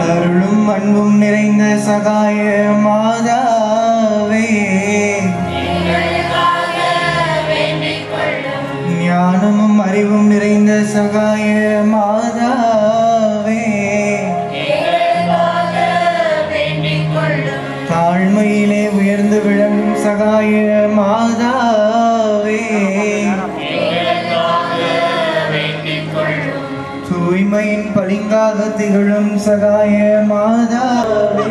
அருளும் அன்பும் நிறைந்த சகாய மாதாவே, ஞானமும் அறிவும் நிறைந்த சகாய மாதாவே, தாழ்மையிலே உயர்ந்து விளங்கும் சகாய மாதாவே, தூய்மையின் பளிங்காக திகழும் சகாய மாதாவே,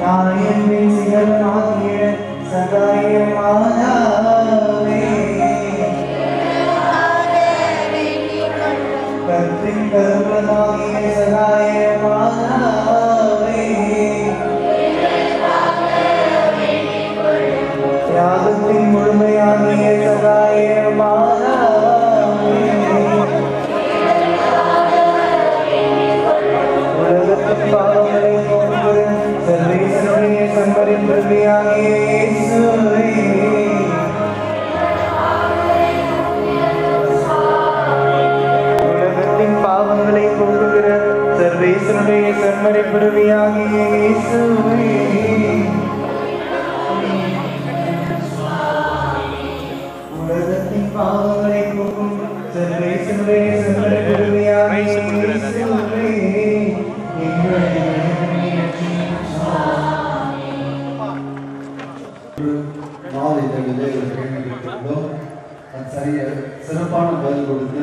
தாயின் சிகரமாகிய சகாய மாதாவே, கற்றின் கருவமாகிய சகாய மாதாவே, தியாகத்தின் முழுமையாகிய சகாய மாதாவே, நாளிதழிலே ஒரு கேள்வி கேட்டிருந்தோம். அது சரியா சிறப்பான பதில் கொடுத்த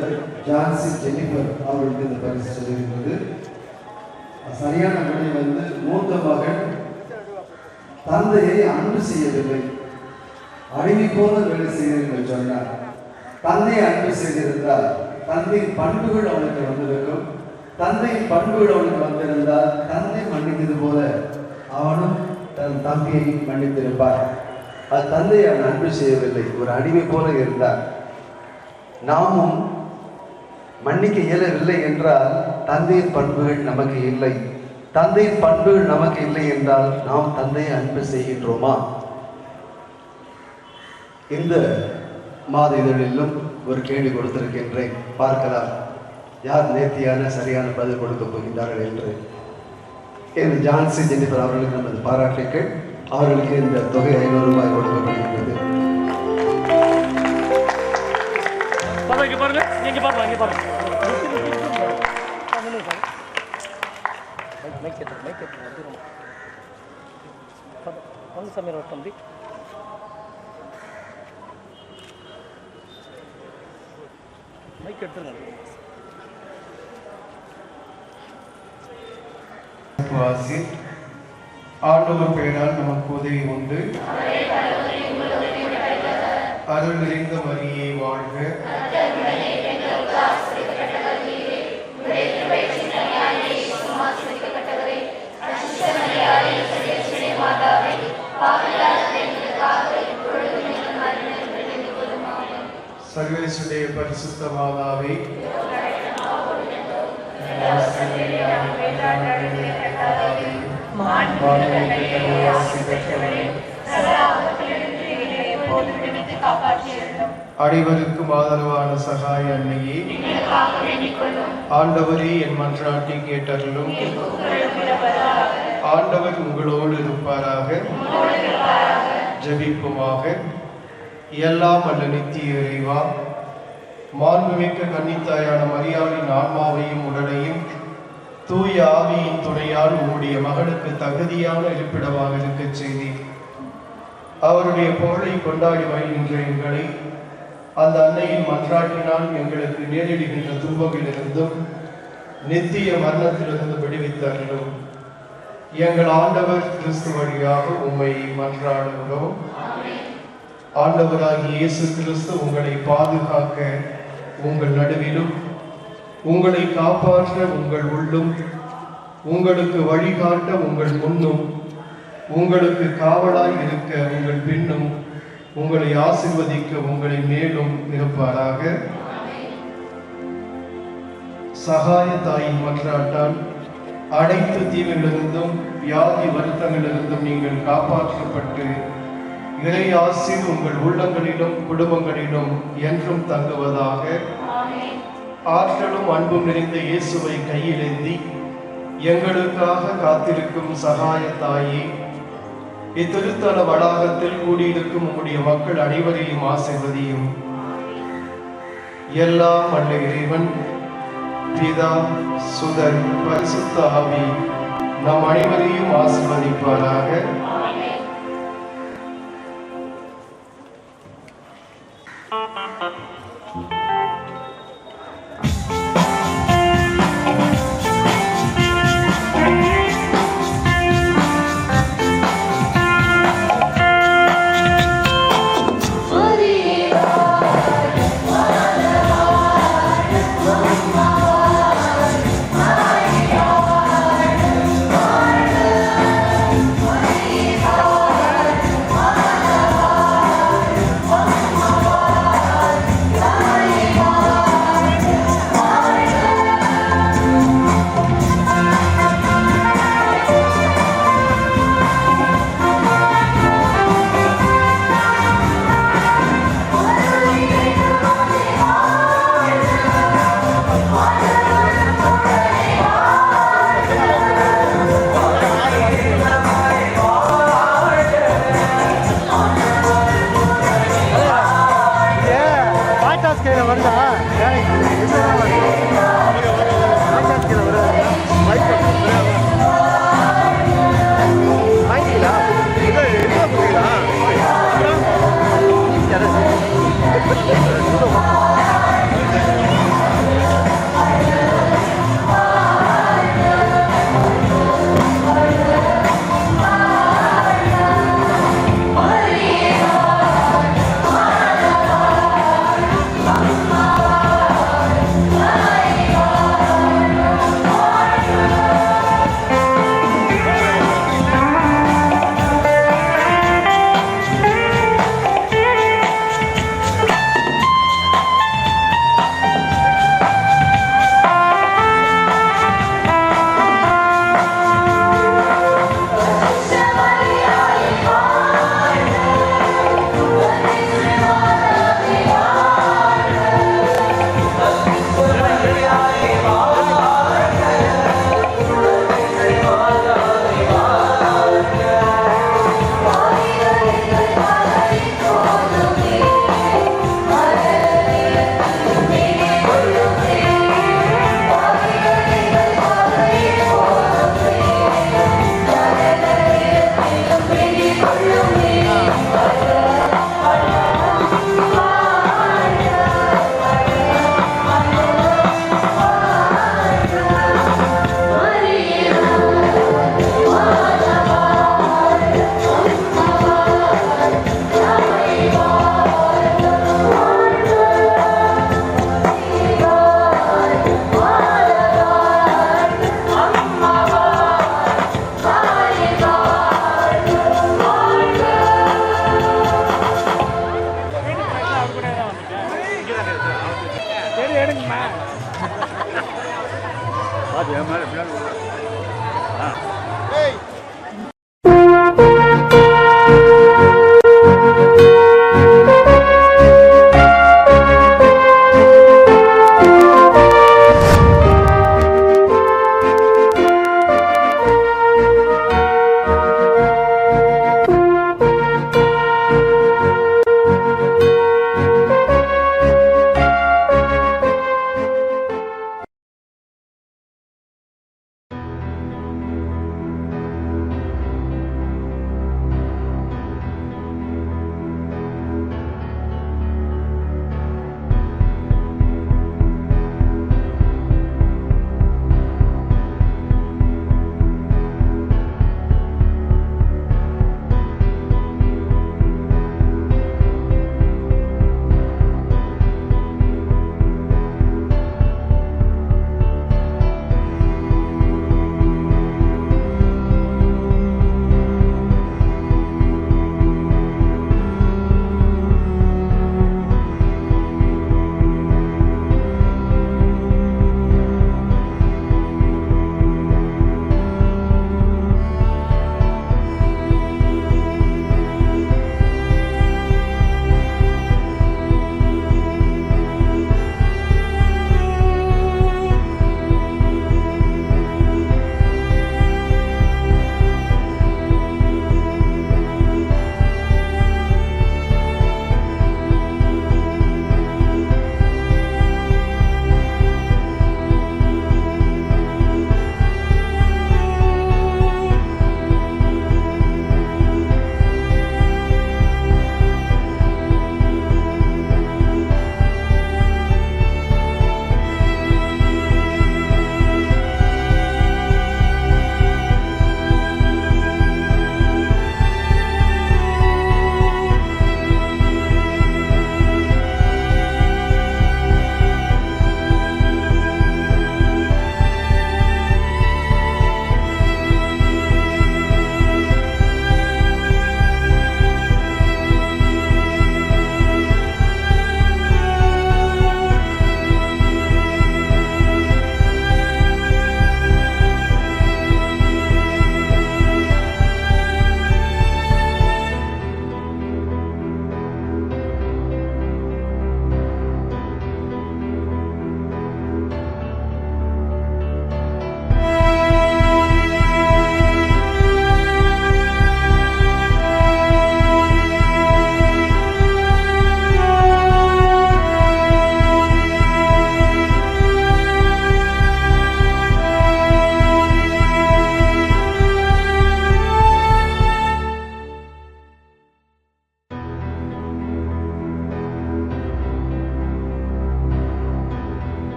ஜான்சி ஜெனிஃபர் அவர்களுக்கு இந்த பரிசு சொல்லியிருந்தது. சரியான விடை வந்து மூத்த மகன் தந்தையை அன்பு செய்யவில்லை, அடிமை போல வேலை செய்கிறீர்கள் சொன்னார். தந்தையை அன்பு செய்திருந்தால் தந்தையின் பண்புகள் அவனுக்கு வந்திருக்கும். தந்தையின் பண்புகள் அவனுக்கு வந்திருந்தால் தந்தை மன்னித்தது போல அவனும் தன் தம்பியை மன்னித்திருப்பார். அது தந்தையை அவன் அன்பு செய்யவில்லை, ஒரு அடிமை போல இருந்தார். நாமும் மன்னிக்க இயலவில்லை என்றால் தந்தையின் பண்புகள் நமக்கு இல்லை. தந்தையின் பண்புகள் நமக்கு இல்லை என்றால் நாம் தந்தையை அன்பு செய்கின்றோமா? இந்த மாத இதழிலும் ஒரு கேள்வி கொடுத்திருக்கின்றேன், பார்க்கலாம் யார் நேர்த்தியான சரியான பதில் கொடுக்க போகின்றார்கள் என்று. ஜான்சி ஜெனிஃபர் அவர்களுக்கு நமது பாராட்டுக்கள். அவர்களுக்கு இந்த தொகை 500 ரூபாய் கொடுக்கப்படுகின்றது. ஆண்டவர் பெயரால் நமக்கு உதவி உண்டு. அருள் நிறைந்த மரியே வாழ்க. சர்வேசுடைய பரிசுத்த மாதாவே, அனைவருக்கும் ஆதரவான சகாய அன்னையே, ஆண்டவரே என் மன்றாட்டை கேட்டருளும். ஆண்டவர் உங்களோடு இருப்பாராக. ஜெபிப்புமாக. எல்லாம் அல்ல நித்திய இறைவா, மாண்புமிக்க கன்னித்தாயான மரியாளின் ஆன்மாவையும் உடலையும் தூய ஆவியின் துணையால் உம்முடைய மகனுக்கு தகுதியான இருப்பிடமாக இருக்கச் செய்தி அவருடைய புகழை கொண்டாடி வருகின்ற எங்களை அந்த அன்னையின் மன்றாட்டினால் எங்களுக்கு நேரிடுகின்ற துன்பங்களிலிருந்தும் நித்திய மரணத்திலிருந்து விடுவித்தருளும். எங்கள் ஆண்டவர் கிறிஸ்து வழியாக உம்மை மன்றாடுகிறோம். ஆண்டவராகிய இயேசு கிறிஸ்து உங்களை பாதுகாக்க உங்கள் நடுவிலும், உங்களை காப்பாற்ற உங்கள் உள்ளும், உங்களுக்கு வழிகாட்ட உங்கள் முன்னும், உங்களுக்கு காவலாய் இருக்க உங்கள் பின்னும், உங்களை ஆசீர்வதிக்க உங்களை மேலும் இருப்பாராக. சகாய தாயின் மன்றாட்டால் அனைத்து தீமைகளிலிருந்தும் வியாதி வருத்தங்களிலிருந்தும் நீங்கள் காப்பாற்றப்பட்டு இறை ஆசீர் உங்கள் உள்ளங்களிலும் குடும்பங்களிலும் என்றும் தங்குவதாக. ஆற்றலும் அன்பும் நிறைந்த இயேசுவை கையிலேந்தி எங்களுக்காக காத்திருக்கும் சகாய தாயே, இத்திருத்தல வளாகத்தில் கூடியிருக்கும் உம்முடைய மக்கள் அனைவரையும் ஆசீர்வதியும். எல்லாம் அல்ல இறைவன் பிதா, சுதன், பரிசுத்த ஆவி நம் அனைவரையும் ஆசீர்வதிப்பாராக. வாங்கிக்கலாம்.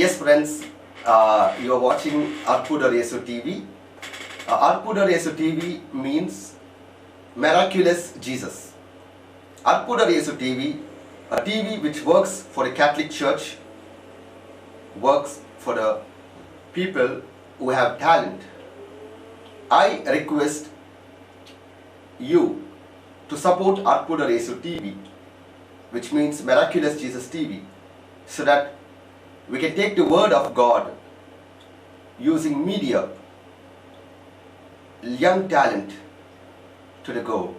Yes, friends, you are watching Arpudar Yesu TV. Arpudar Yesu TV means miraculous Jesus. Arpudar Yesu TV, a TV which works for the Catholic Church, works for the people who have talent. I request you to support Arpudar Yesu TV, which means miraculous Jesus TV, so that we can take the word of God using media, young talent to the goal.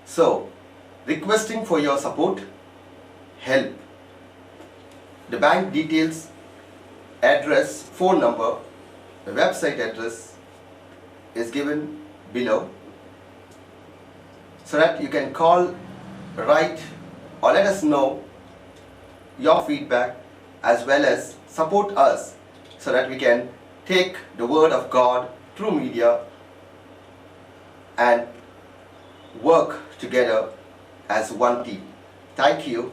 So, requesting for your support, help. The bank details, address, phone number, the website address is given below, so that you can call, write, or let us know your feedback, as well as support us, so that we can take the word of God through media and work together as one team. Thank you.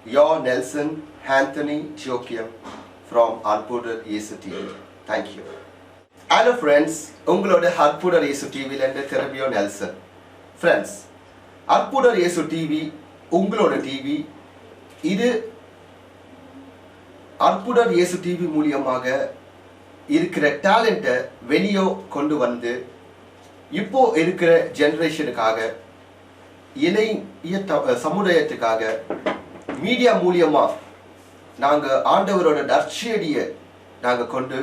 Your Nelson Anthony Joachim from Arpudar Yesu TV. Thank you. Hello friends, உங்களோட Arpudar Yesu TV லேருந்து திரும்பியும் Nelson. Friends, Arpudar Yesu TV உங்களோட TV. இது அற்புதர் இயேசு TV மூலியமாக இருக்கிற டேலண்ட்டை வெளியே கொண்டு வந்து இப்போ இருக்கிற ஜெனரேஷனுக்காக, இளைய சமுதாயத்துக்காக மீடியா மூலியமாக நாங்கள் ஆண்டவரோட நற்செய்தியை நாங்கள் கொண்டு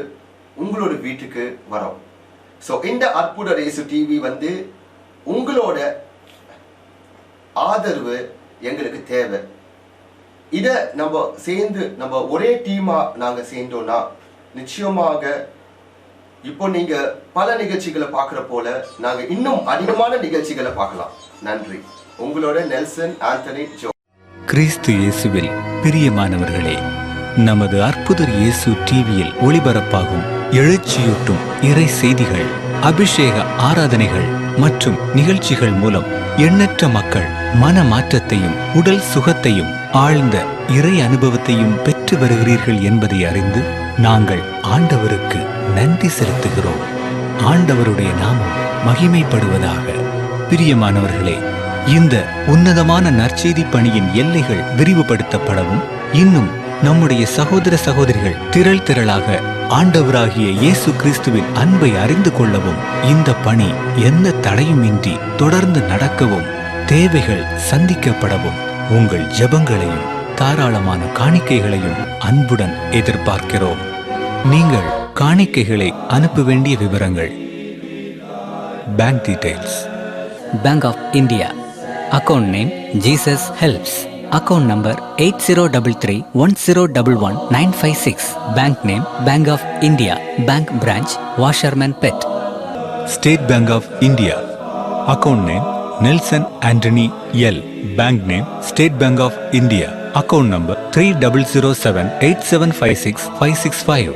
உங்களோட வீட்டுக்கு வரோம். ஸோ இந்த அற்புதர் இயேசு டிவி வந்து உங்களோட ஆதரவு எங்களுக்கு தேவை. இதை நம்ம சேர்ந்து நம்ம ஒரே டீமாக நாங்கள் சேர்ந்தோன்னா நிச்சயமாக இப்போ நீங்கள் பல நிகழ்ச்சிகளை பார்க்குற போல நாங்கள் இன்னும் அதிகமான நிகழ்ச்சிகளை பார்க்கலாம். நன்றி. உங்களோட நெல்சன் ஆந்தனி ஜோ. கிறிஸ்து இயேசுவில் பிரியமானவர்களே, நமது அற்புதர் இயேசு டிவியில் ஒளிபரப்பாகும் எழுச்சியூட்டும் இறை செய்திகள், அபிஷேக ஆராதனைகள் மற்றும் நிகழ்ச்சிகள் மூலம் எண்ணற்ற மக்கள் மன மாற்றத்தையும் உடல் சுகத்தையும் ஆழ்ந்த இறை அனுபவத்தையும் பெற்று வருகிறீர்கள் என்பதை அறிந்து நாங்கள் ஆண்டவருக்கு நன்றி செலுத்துகிறோம். ஆண்டவருடைய நாமம் மகிமைப்படுவதாக. பிரியமானவர்களே, இந்த உன்னதமான நற்செய்தி பணியின் எல்லைகள் விரிவுபடுத்தப்படவும், இன்னும் நம்முடைய சகோதர சகோதரிகள் திரள் திரளாக ஆண்டவராகிய இயேசு கிறிஸ்துவின் அன்பை அறிந்து கொள்ளவும், இந்த பணி எந்த தடையுமின்றி தொடர்ந்து நடக்கவும், தேவைகள் சந்திக்கப்படவும் உங்கள் ஜெபங்களையும் தாராளமான காணிக்கைகளையும் அன்புடன் எதிர்பார்க்கிறோம். நீங்கள் காணிக்கைகளை அனுப்ப வேண்டிய விவரங்கள்: bank details, Bank of India, account name Jesus Helps, account number 8033101196, bank name Bank of India, bank branch Washerman Pet. State Bank of India, account name Nelson Anthony L, bank name State Bank of India, account number 3078756565,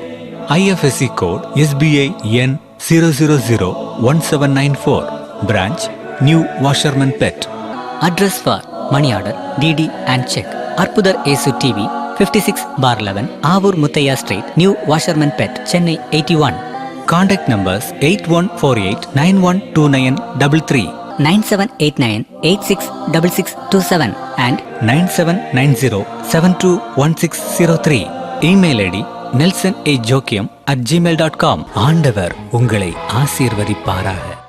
IFSC code SBI N 0001794, branch New Washerman Pet. Address for money order, DD and check. Arpudar Yesu TV, 56/11, Avur Muthaiya Street, New Washerman Pet, Chennai 81. Contact numbers 8148912933, 9789866627 and 9790721603. Email ID nelson@gmail.com. ஆண்டவர் உங்களை ஆசீர்வதிப்பாராக.